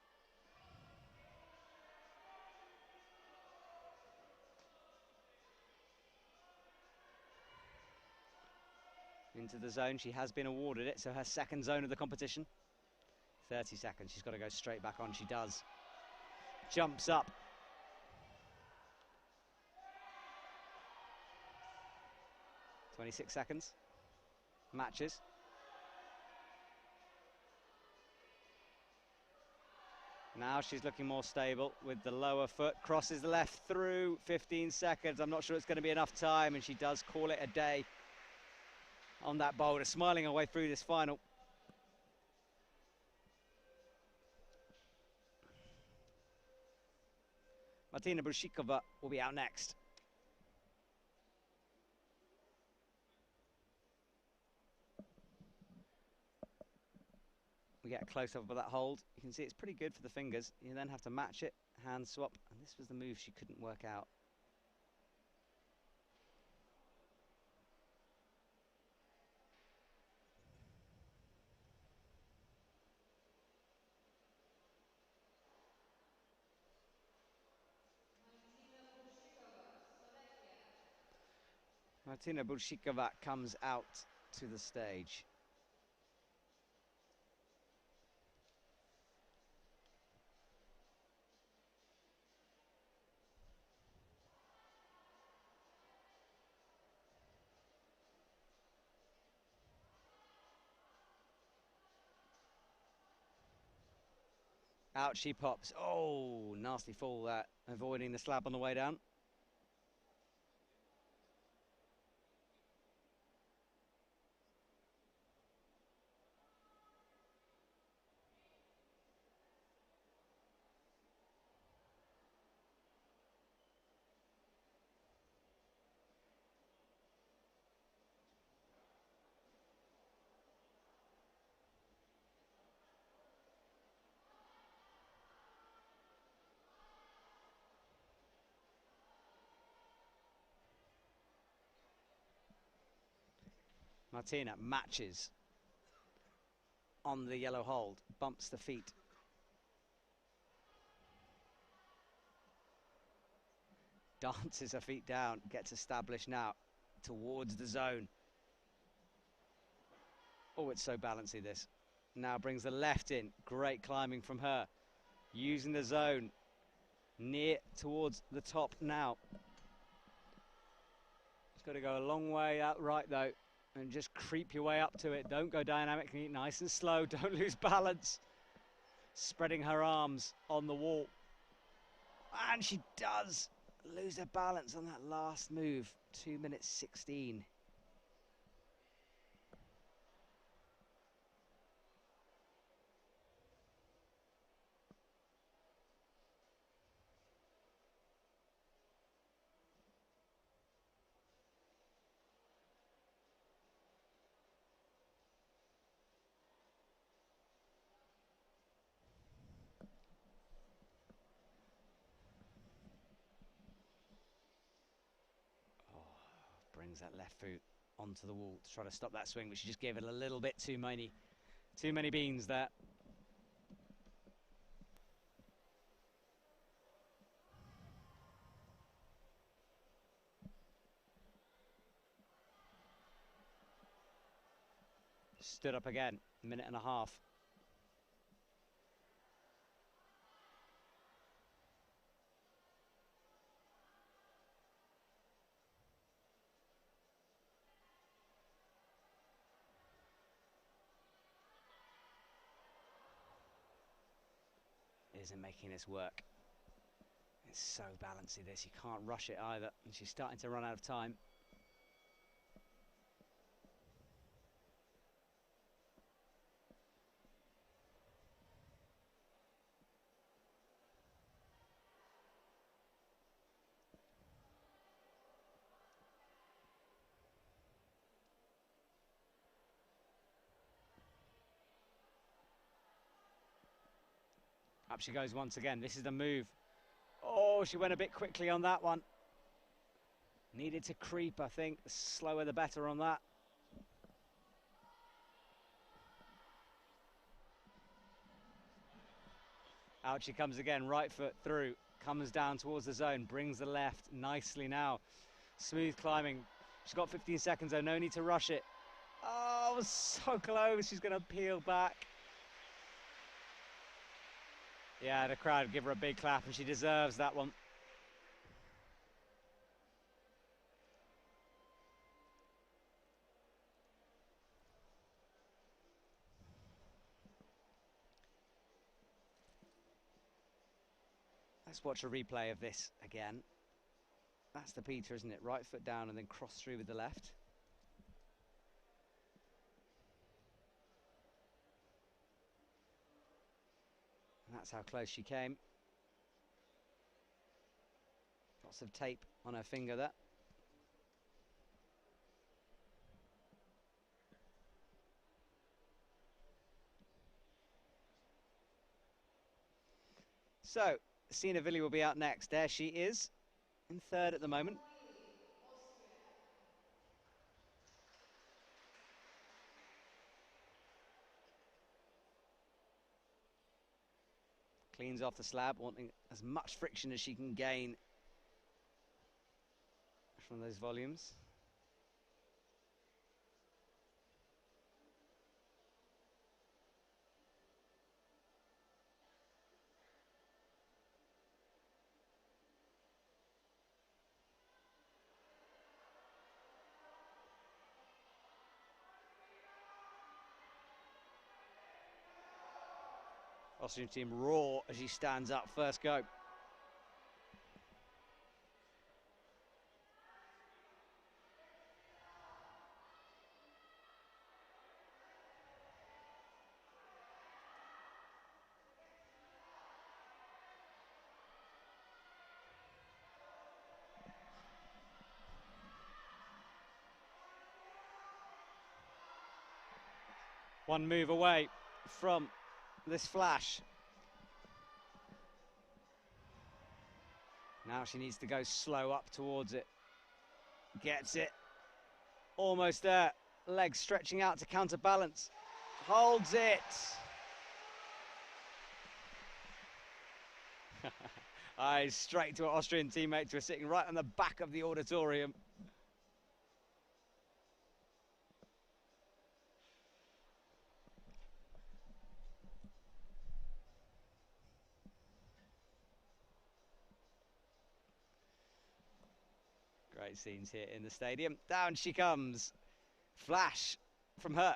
Into the zone. She has been awarded it, so her second zone of the competition. 30 seconds. She's got to go straight back on. She does. Jumps up. .26 seconds. Matches. Now she's looking more stable with the lower foot. Crosses the left through. 15 seconds. I'm not sure it's going to be enough time, and she does call it a day on that boulder, smiling her way through this final. Martina Brushikova will be out next. We get a close-up of that hold. You can see it's pretty good for the fingers. You then have to match it, hand swap, and this was the move she couldn't work out. Martina Brushikova comes out to the stage. Out she pops. Oh, nasty fall that. Avoiding the slab on the way down. Martina matches on the yellow hold, bumps the feet. Dances her feet down, gets established now towards the zone. Oh, it's so balancy this. Now brings the left in, great climbing from her. Using the zone, near towards the top now. It's got to go a long way out right though, and just creep your way up to it. Don't go dynamically, nice and slow, don't lose balance. Spreading her arms on the wall. And she does lose her balance on that last move. 2 minutes 16. Brings that left foot onto the wall to try to stop that swing, but she just gave it a little bit too many beans there. Stood up again, a minute and a half. isn't making this work. It's so balancy, this. You can't rush it either. And she's starting to run out of time. Up she goes once again. This is the move. Oh, she went a bit quickly on that one. Needed to creep, I think. The slower the better on that. Out she comes again, right foot through. Comes down towards the zone, brings the left nicely now. Smooth climbing. She's got 15 seconds though, no need to rush it. Oh, so close. She's going to peel back. Yeah, the crowd give her a big clap, and she deserves that one. Let's watch a replay of this again. That's the Peter, isn't it? Right foot down and then cross through with the left. And that's how close she came. Lots of tape on her finger there. So, Sina Villi will be out next. There she is, in third at the moment. Cleans off the slab, wanting as much friction as she can gain from those volumes. Austrian team roar as she stands up, first go. One move away from this flash. Now she needs to go slow up towards it. Gets it. Almost there. Legs stretching out to counterbalance. Holds it. Eyes straight to her Austrian teammates who are sitting right on the back of the auditorium. Great scenes here in the stadium. Down she comes. Flash from her.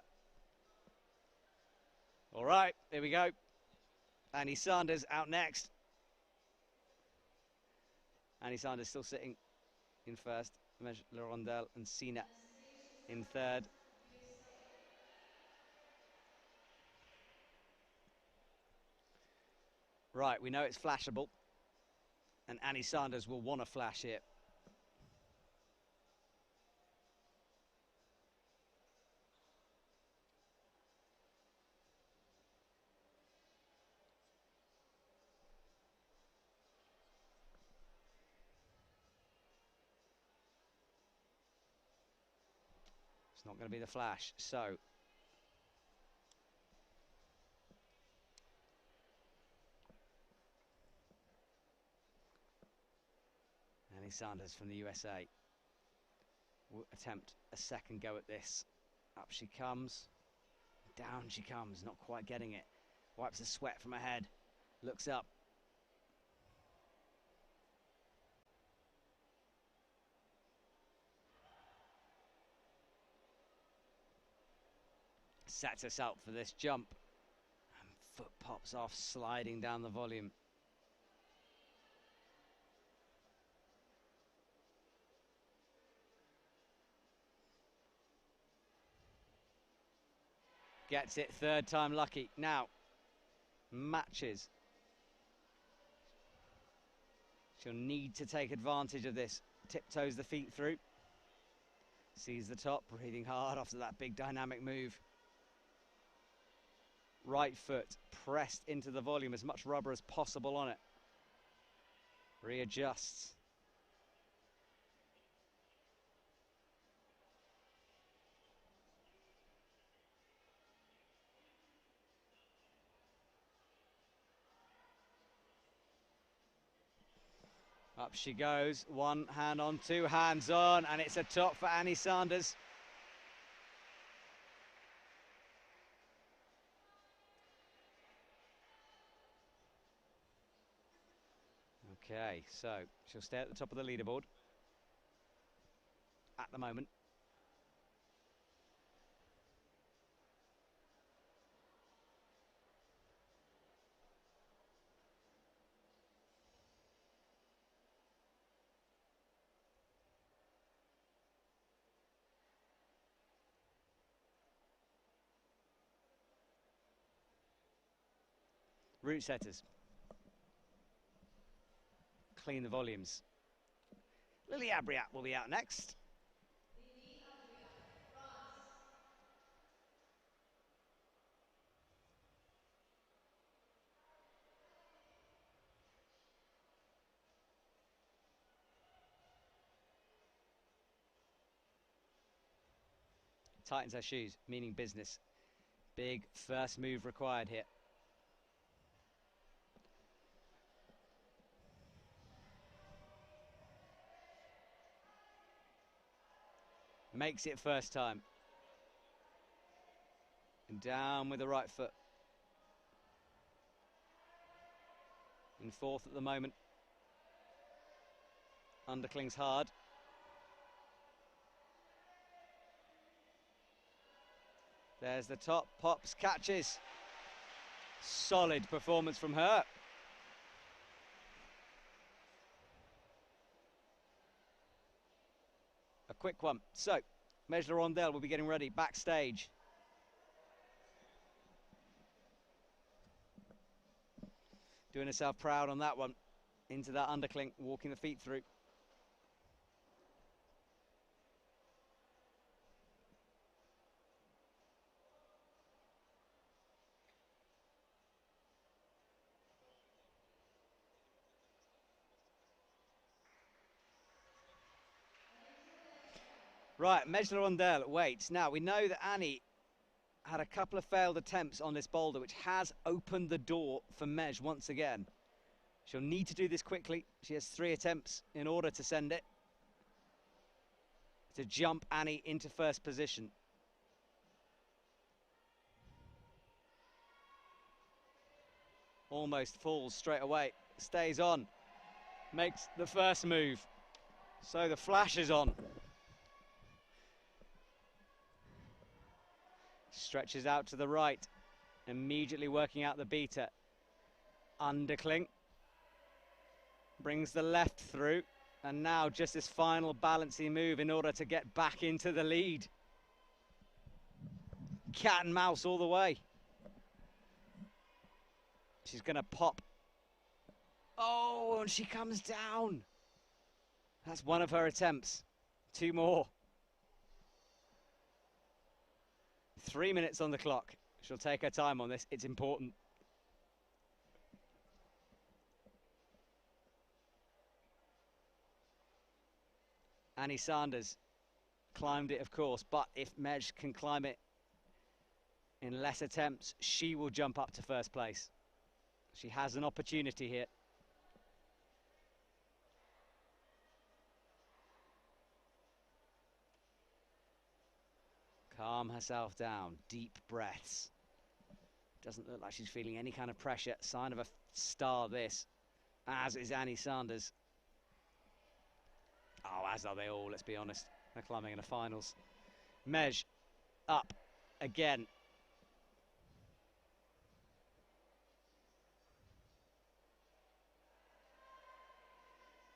All right, here we go. Annie Sanders out next. Annie Sanders still sitting in first. Mej Lerondelle and Sina in third. Right, we know it's flashable. And Annie Sanders will want to flash here. It's not going to be the flash, so Annie Sanders from the USA will attempt a second go at this. Up she comes, down she comes, not quite getting it. Wipes the sweat from her head, looks up. Sets us up for this jump. And foot pops off, sliding down the volume. Gets it, third time lucky. Now, matches. She'll need to take advantage of this. Tiptoes the feet through. Sees the top, breathing hard after that big dynamic move. Right foot pressed into the volume, as much rubber as possible on it. Readjusts. Up she goes, one hand on, two hands on, and it's a top for Annie Sanders. Okay, so she'll stay at the top of the leaderboard at the moment. Route setters. Clean the volumes. Lily Abriat will be out next. Tightens her shoes, meaning business. Big first move required here. Makes it first time. And down with the right foot. In fourth at the moment. Underclings hard. There's the top, pops, catches. Solid performance from her. A quick one. So, Mejla Rondell will be getting ready backstage. Doing herself proud on that one. Into that undercling, walking the feet through. Right, Mejla Rondell waits. Now, we know that Annie had a couple of failed attempts on this boulder, which has opened the door for Mej once again. She'll need to do this quickly. She has 3 attempts in order to send it. To jump Annie into first position. Almost falls straight away. Stays on. Makes the first move. So the flash is on. Stretches out to the right. Immediately working out the beater. Undercling. Brings the left through. And now just this final balancing move in order to get back into the lead. Cat and mouse all the way. She's going to pop. Oh, and she comes down. That's one of her attempts. 2 more. 3 minutes on the clock. She'll take her time on this. It's important. Annie Sanders climbed it, of course, but if Mej can climb it in less attempts, she will jump up to first place. She has an opportunity here. Calm herself down, deep breaths. Doesn't look like she's feeling any kind of pressure. Sign of a star this, as is Annie Sanders. Oh, as are they all, let's be honest. They're climbing in the finals. Mej up again.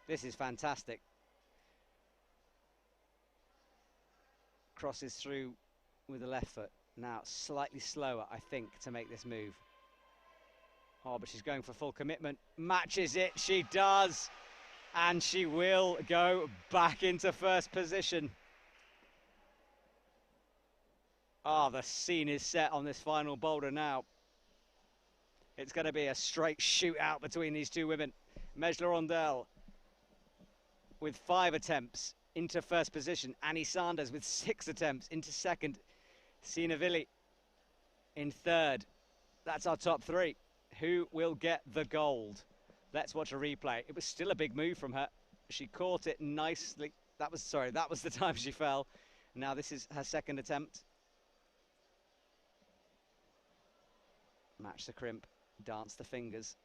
This is fantastic. Crosses through with the left foot. Now slightly slower, I think, to make this move. Oh, but she's going for full commitment. Matches it, she does. And she will go back into first position. Oh, the scene is set on this final boulder now. It's going to be a straight shootout between these two women. Mejla with 5 attempts into first position. Annie Sanders with 6 attempts into second. Sina Vili in third. That's our top 3. Who will get the gold? Let's watch a replay. It was still a big move from her. She caught it nicely. That was the time she fell. Now this is her second attempt. Match the crimp, dance the fingers,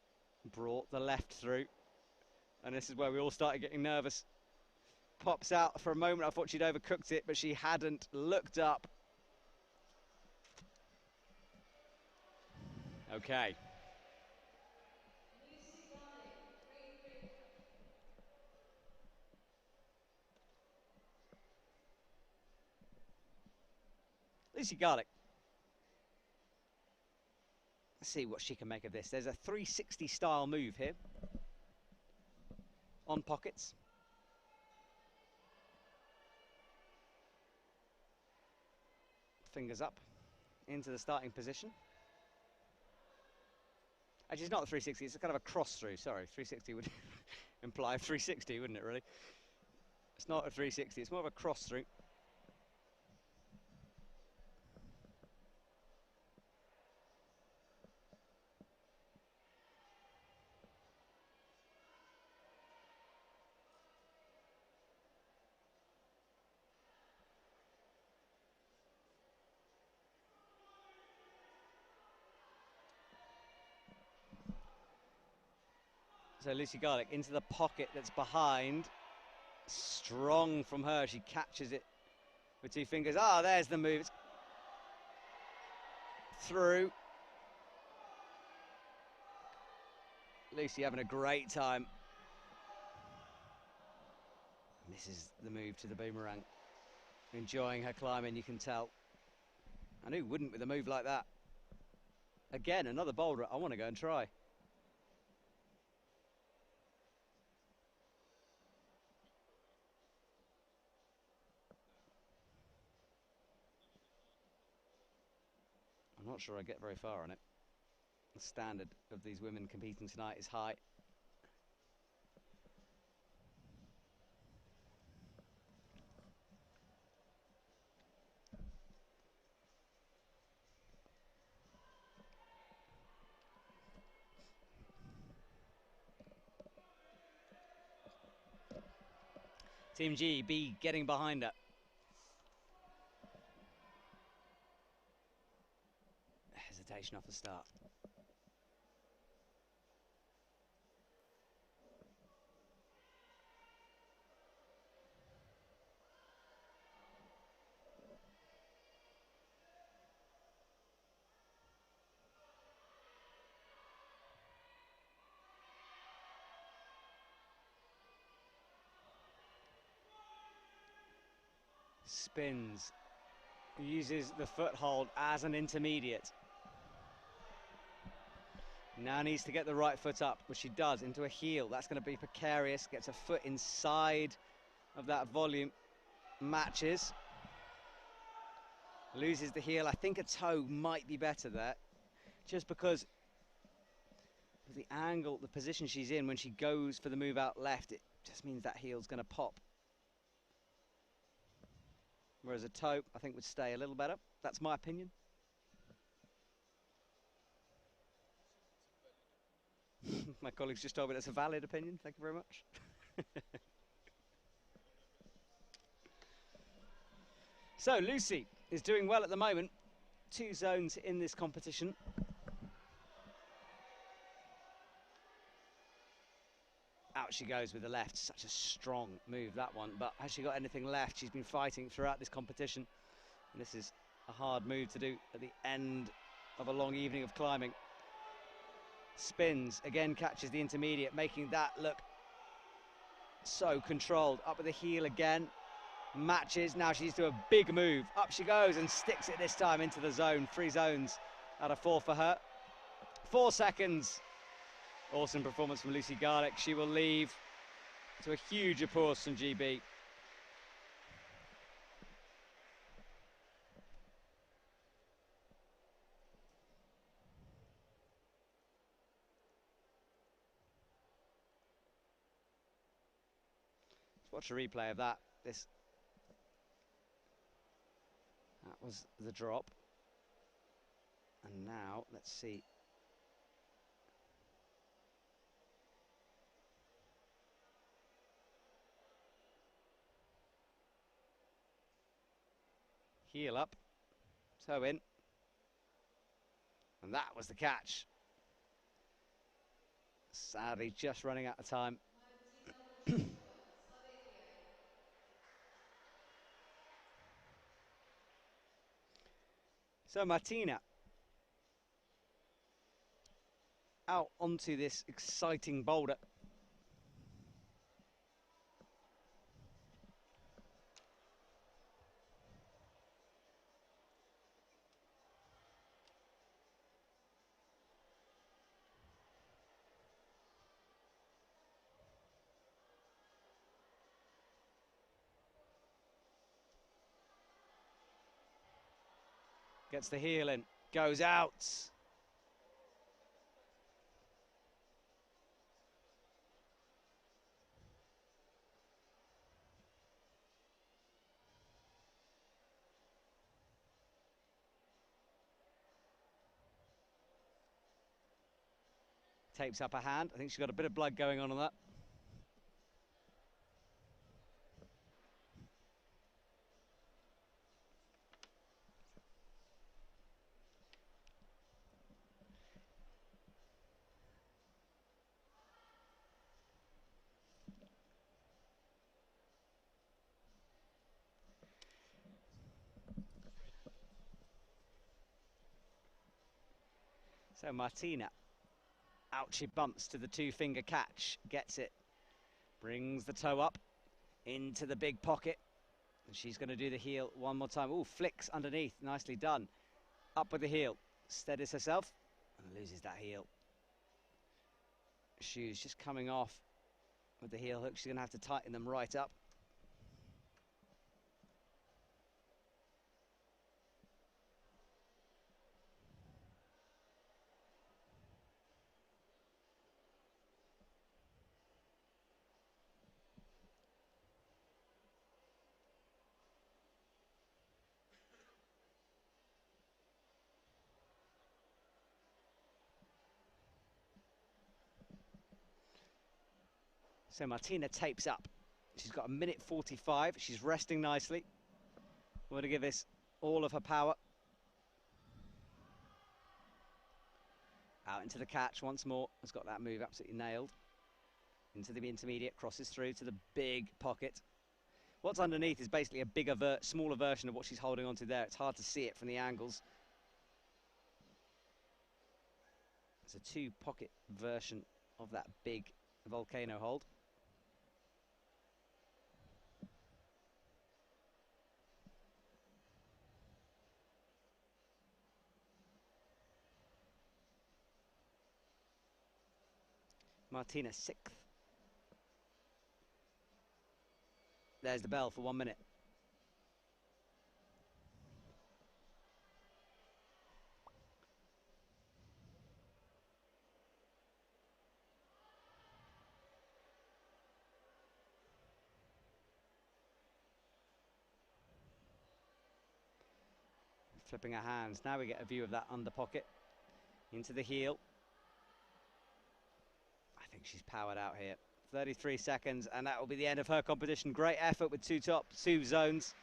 brought the left through. And this is where we all started getting nervous. Pops out for a moment. I thought she'd overcooked it, but she hadn't looked up. Okay. Lucy Garlick. Let's see what she can make of this. There's a 360 style move here. On pockets. Fingers up into the starting position. Actually, it's not a 360, it's a kind of a cross through. Sorry, 360 would imply 360, wouldn't it, really? It's not a 360, it's more of a cross through. So Lucy Garlick into the pocket that's behind. Strong from her. She catches it with 2 fingers. Ah, there's the move. It's through. Lucy having a great time. This is the move to the boomerang. Enjoying her climbing, you can tell. And who wouldn't with a move like that? Again, another boulder I want to go and try. I'm not sure I get very far on it. The standard of these women competing tonight is high. Team GB getting behind her. Hesitation off the start. Spins. Uses the foothold as an intermediate. Now needs to get the right foot up, which she does, into a heel. That's going to be precarious. Gets a foot inside of that volume. Matches. Loses the heel. I think a toe might be better there. Just because of the angle, the position she's in when she goes for the move out left, it just means that heel's going to pop. Whereas a toe, I think, would stay a little better. That's my opinion. My colleagues just told me that's a valid opinion. Thank you very much. So Lucy is doing well at the moment. 2 zones in this competition. Out she goes with the left. Such a strong move, that one. But has she got anything left? She's been fighting throughout this competition. And this is a hard move to do at the end of a long evening of climbing. Spins, again catches the intermediate, making that look So controlled. Up with the heel again. Matches. Now she needs to do a big move. Up she goes and sticks it this time into the zone. 3 zones out of 4 for her. 4 seconds. Awesome performance from Lucy Garlick. She will leave to a huge applause from GB. Let's watch a replay of that. That was the drop. And now, let's see. Heel up, toe in. And that was the catch. Sadly, just running out of time. So Martina out onto this exciting boulder. Gets the heel in, goes out. Tapes up her hand. I think she's got a bit of blood going on that. So Martina, out she bumps to the 2-finger catch, gets it, brings the toe up into the big pocket, and she's going to do the heel one more time. Ooh, flicks underneath, nicely done. Up with the heel, steadies herself, and loses that heel. Shoes just coming off with the heel hook. She's going to have to tighten them right up. So Martina tapes up. She's got 1:45. She's resting nicely. We're going to give this all of her power. Out into the catch once more. Has got that move absolutely nailed. Into the intermediate, crosses through to the big pocket. What's underneath is basically a bigger, smaller version of what she's holding onto there. It's hard to see it from the angles. It's a 2-pocket version of that big volcano hold. Martina 6th. There's the bell for 1 minute. Flipping her hands. Now we get a view of that under pocket. Into the heel. I think she's powered out here. 33 seconds, and that will be the end of her competition. Great effort with 2 zones.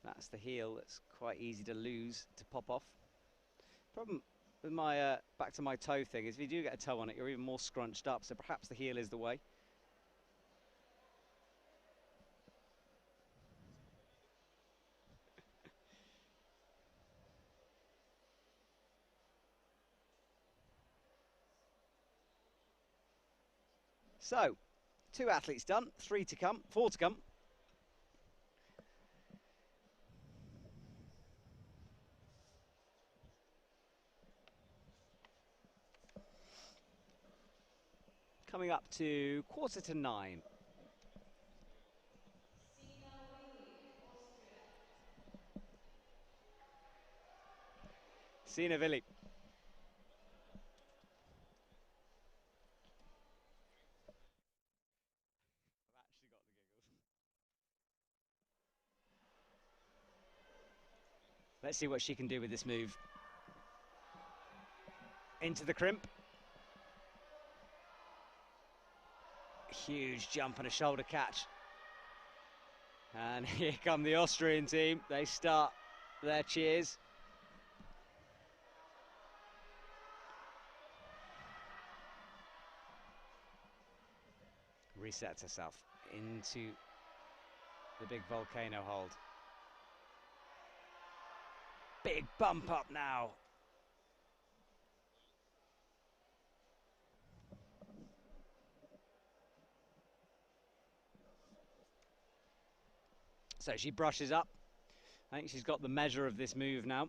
That's the heel that's quite easy to lose, to pop off. Problem with my back to my toe thing is if you do get a toe on it, you're even more scrunched up. So perhaps the heel is the way. So, 2 athletes done, 3 to come, 4 to come. Coming up to 8:45. Sina Willi. Let's see what she can do with this move. Into the crimp. Huge jump and a shoulder catch. And here come the Austrian team. They start their cheers. Resets herself into the big volcano hold. Big bump up now. So she brushes up. I think she's got the measure of this move now.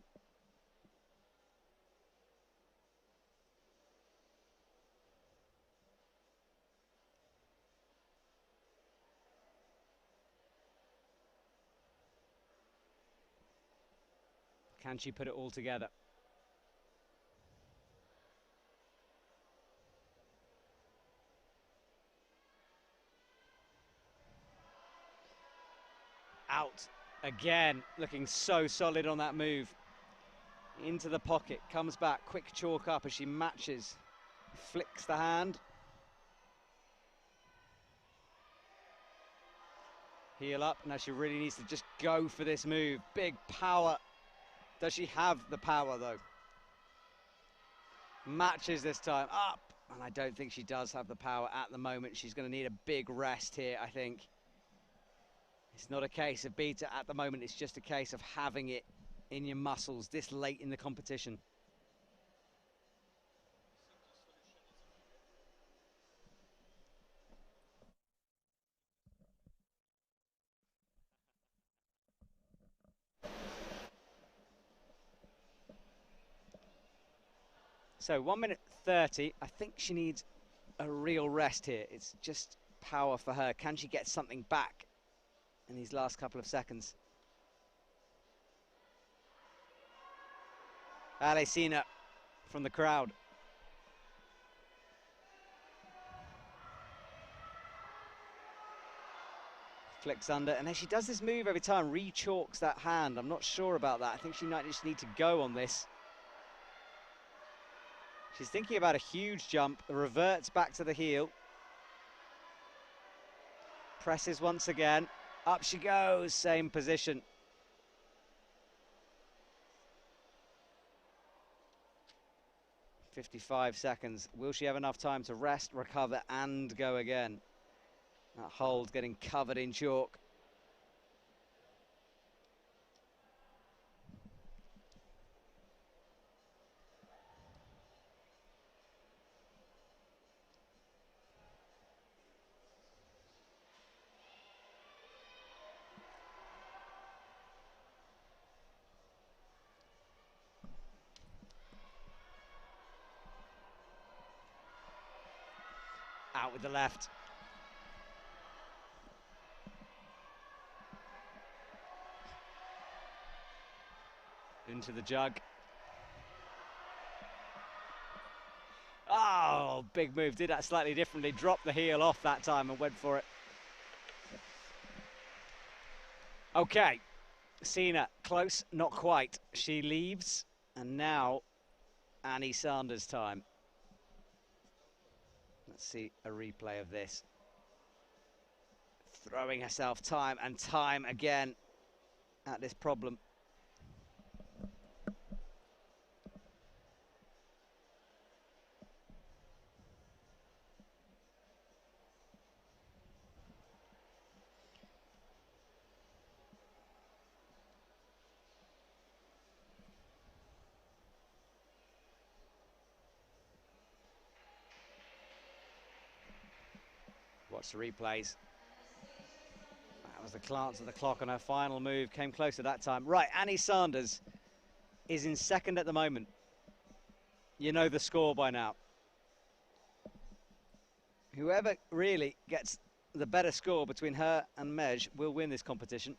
Can she put it all together? Out again, looking so solid on that move. Into the pocket, comes back, quick chalk up as she matches, flicks the hand. Heel up, now she really needs to just go for this move. Big power. Does she have the power though? Matches this time, up. And I don't think she does have the power at the moment. She's going to need a big rest here, I think. It's not a case of beta at the moment, it's just a case of having it in your muscles this late in the competition. So 1:30, I think she needs a real rest here. It's just power for her. Can she get something back in these last couple of seconds? Alesina from the crowd. Flicks under, and then she does this move every time, re-chalks that hand. I'm not sure about that. I think she might just need to go on this. She's thinking about a huge jump, reverts back to the heel. Presses once again, up she goes, same position. .55 seconds. Will she have enough time to rest, recover, and go again? That hold getting covered in chalk. Out with the left. Into the jug. Oh, big move. Did that slightly differently. Dropped the heel off that time and went for it. Okay. Sina, close, not quite. She leaves, and now Annie Sanders' time. Let's see a replay of this. Throwing herself time and time again at this problem. watch the replays. That was the glance at the clock on her final move. Came close at that time. Right, Annie Sanders is in second at the moment. You know the score by now. Whoever really gets the better score between her and Mej will win this competition.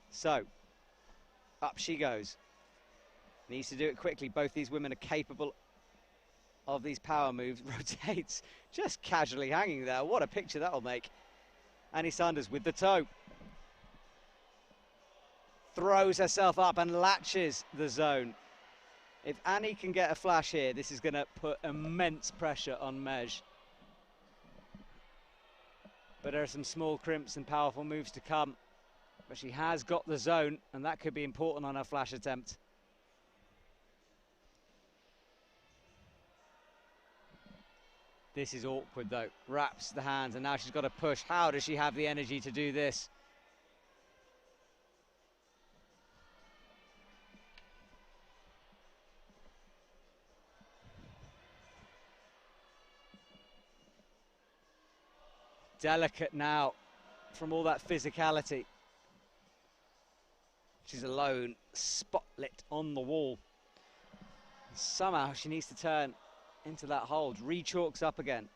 So, up she goes. Needs to do it quickly. Both these women are capable of these power moves. Rotates, just casually hanging there. What a picture that'll make. Annie Sanders with the toe. Throws herself up and latches the zone. If Annie can get a flash here, this is going to put immense pressure on Mej. But there are some small crimps and powerful moves to come. But she has got the zone, and that could be important on her flash attempt. This is awkward though. Wraps the hands, and now she's got to push. How does she have the energy to do this? Delicate now from all that physicality. She's alone, spotlit on the wall. Somehow she needs to turn into that hold. Re-chalks up again.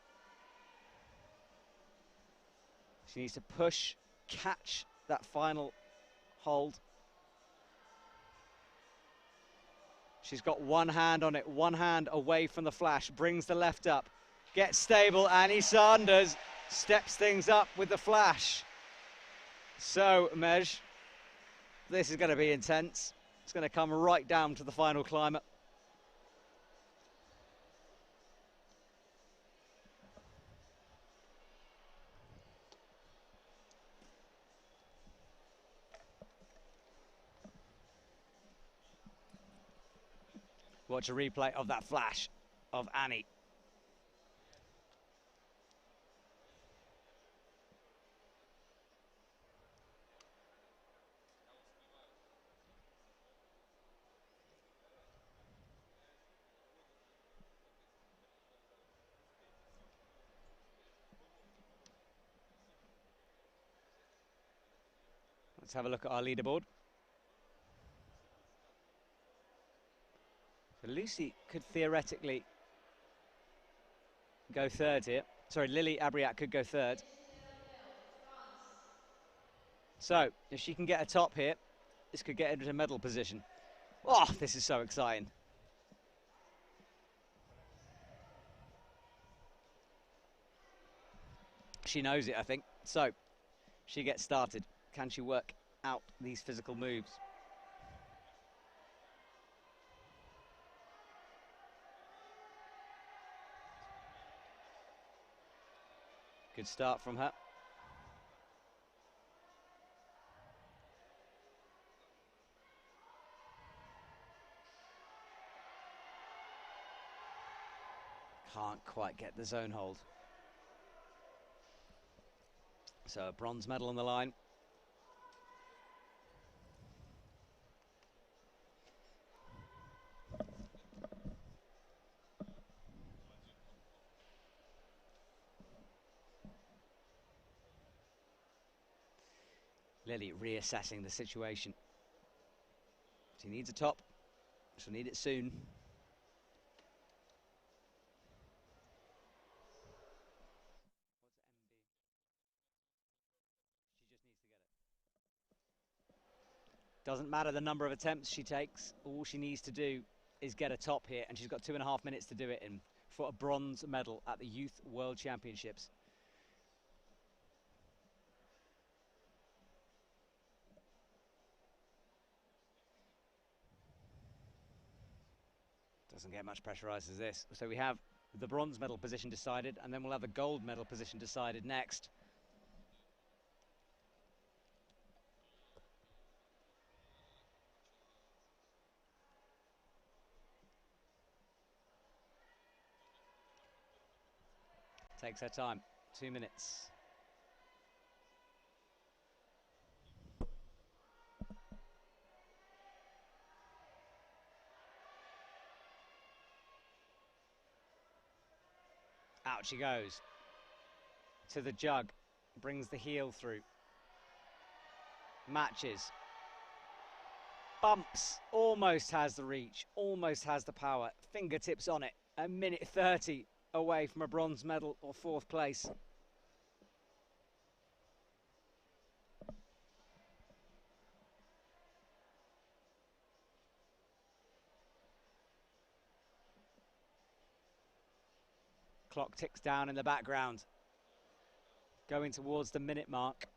She needs to push, catch that final hold. She's got one hand on it, one hand away from the flash, brings the left up, gets stable. Annie Sanders steps things up with the flash. So, Mej, this is going to be intense. It's going to come right down to the final climber. Watch a replay of that flash of Annie. Let's have a look at our leaderboard. So Lucy could theoretically go third here. Sorry, Lily Abriat could go third. So, if she can get a top here, this could get into a medal position. Oh, this is so exciting. She knows it, I think. So, she gets started. Can she work out these physical moves? Good start from her. Can't quite get the zone hold. So a bronze medal on the line. Lily reassessing the situation. She needs a top. She'll need it soon. Doesn't matter the number of attempts she takes. All she needs to do is get a top here, and she's got 2.5 minutes to do it in for a bronze medal at the Youth World Championships. Doesn't get much pressurized as this. So we have the bronze medal position decided, and then we'll have the gold medal position decided next. Takes her time, 2 minutes. Out she goes. To the jug. Brings the heel through. Matches. Bumps. Almost has the reach. Almost has the power. Fingertips on it. A minute 30 away from a bronze medal or 4th place. Clock ticks down in the background. Going towards the minute mark.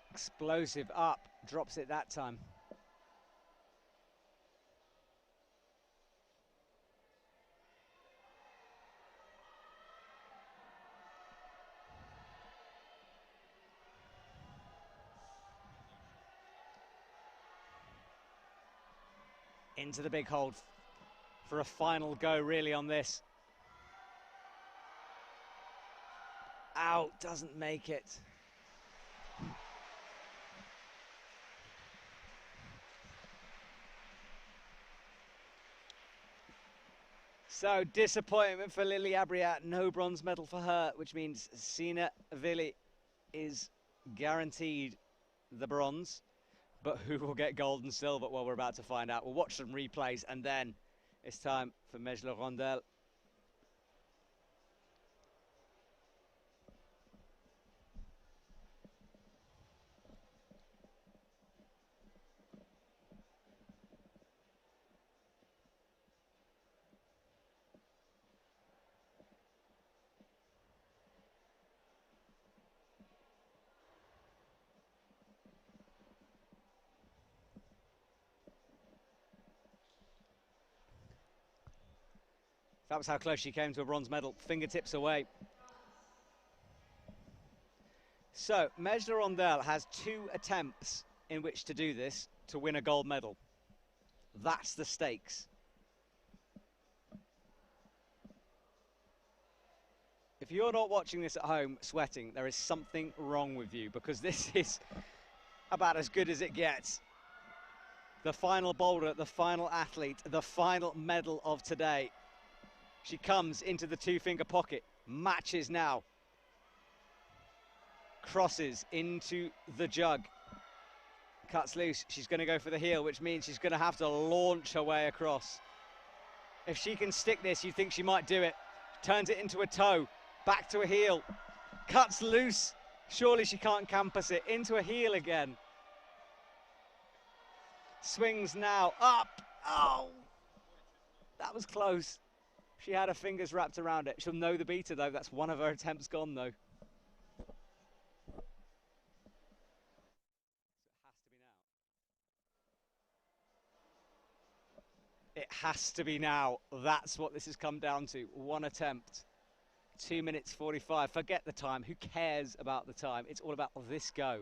Explosive up, drops it that time. Into the big hold for a final go really on this. Out, doesn't make it. So disappointment for Lily Abriat, no bronze medal for her, which means Sina Vili is guaranteed the bronze. But who will get gold and silver? Well, we're about to find out. We'll watch some replays and then it's time for Mejla Rondel. That was how close she came to a bronze medal, fingertips away. So, Mejla Rondel has 2 attempts in which to do this to win a gold medal. That's the stakes. If you're not watching this at home sweating, there is something wrong with you, because this is about as good as it gets. The final boulder, the final athlete, the final medal of today. She comes into the 2-finger pocket, matches now. Crosses into the jug. Cuts loose, she's going to go for the heel, which means she's going to have to launch her way across. If she can stick this, you'd think she might do it. Turns it into a toe, back to a heel. Cuts loose, surely she can't campus it. Into a heel again. Swings now, up, oh! That was close. She had her fingers wrapped around it. She'll know the beater though. That's one of her attempts gone though. It has to be now. It has to be now. That's what this has come down to. One attempt. 2 minutes 45. Forget the time. Who cares about the time? It's all about this go.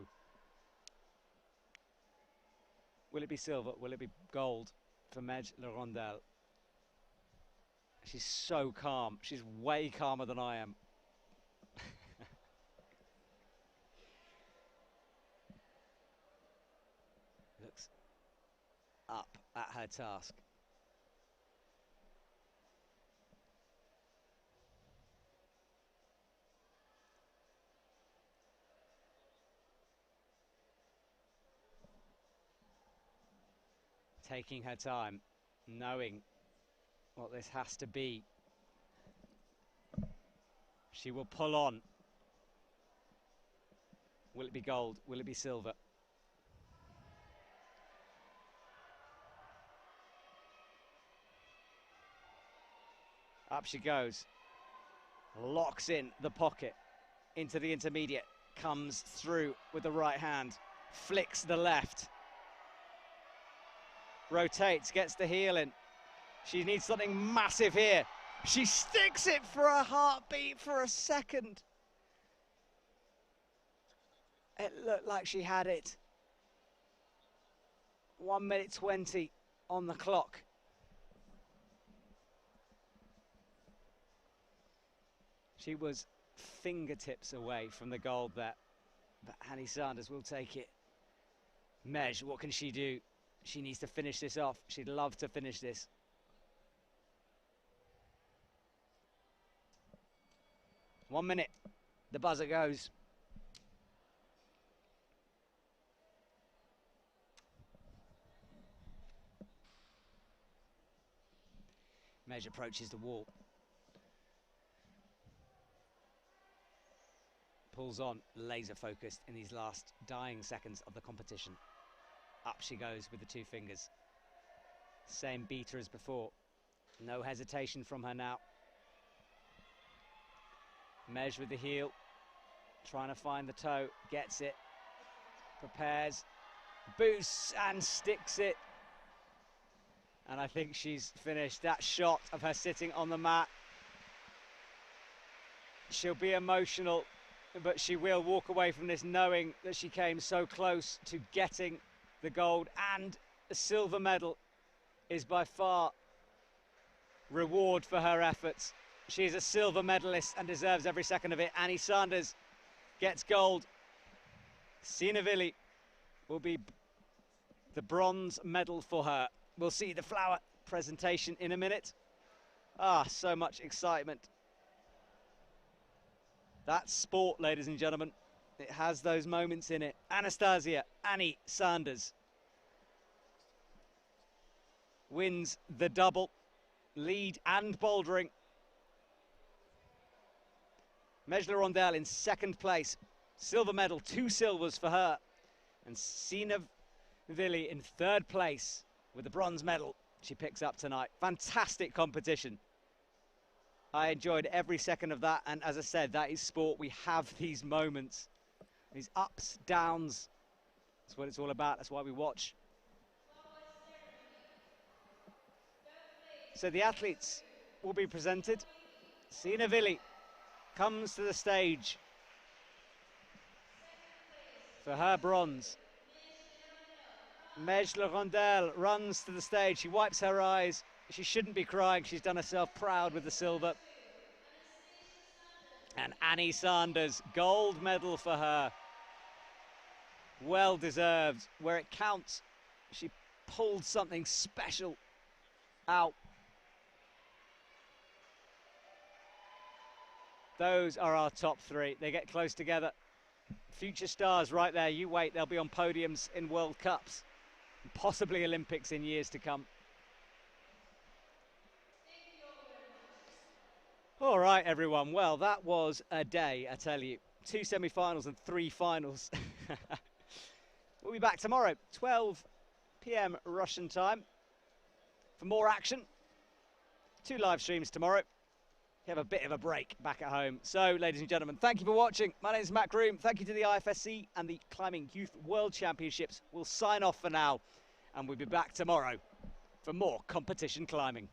Will it be silver? Will it be gold for Mejla Rondel? She's so calm. She's way calmer than I am. Looks up at her task. Taking her time, knowing what this has to be. She will pull on. Will it be gold? Will it be silver? Up she goes. Locks in the pocket into the intermediate. Comes through with the right hand. Flicks the left. Rotates, gets the heel in. She needs something massive here. She sticks it for a heartbeat for a second. It looked like she had it. 1 minute 20 on the clock. She was fingertips away from the gold there, but Annie Sanders will take it. Mej, what can she do? She needs to finish this off. She'd love to finish this. One minute. The buzzer goes. Mej approaches the wall. Pulls on, laser focused in these last dying seconds of the competition. Up she goes with the 2 fingers. Same beater as before. No hesitation from her now. Mej with the heel. Trying to find the toe. Gets it. Prepares. Boosts and sticks it. And I think she's finished. That shot of her sitting on the mat. She'll be emotional, but she will walk away from this knowing that she came so close to getting the gold, and a silver medal is by far reward for her efforts. She is a silver medalist and deserves every second of it. Annie Sanders gets gold. Sina Vili will be the bronze medal for her. We'll see the flower presentation in a minute. Ah, so much excitement. That's sport, ladies and gentlemen. It has those moments in it. Anastasia Annie Sanders wins the double, lead and bouldering. Mej Voronezh in second place. Silver medal, 2 silvers for her. And Sina Vili in third place with the bronze medal she picks up tonight. Fantastic competition. I enjoyed every second of that, and as I said, that is sport. We have these moments, these ups, downs. That's what it's all about. That's why we watch. So the athletes will be presented. Sina Vili comes to the stage for her bronze. Mej Voronezh runs to the stage. She wipes her eyes. She shouldn't be crying. She's done herself proud with the silver. And Annie Sanders, gold medal for her. Well deserved. Where it counts, she pulled something special out. Those are our top 3. They get close together. Future stars right there. You wait, they'll be on podiums in World Cups, possibly Olympics in years to come. All right, everyone. Well, that was a day, I tell you. 2 semi-finals and 3 finals. We'll be back tomorrow, 12 p.m. Russian time, for more action. 2 live streams tomorrow. You have a bit of a break back at home. So, ladies and gentlemen, thank you for watching. My name is Matt Groom. Thank you to the IFSC and the Climbing Youth World Championships. We'll sign off for now, and we'll be back tomorrow for more competition climbing.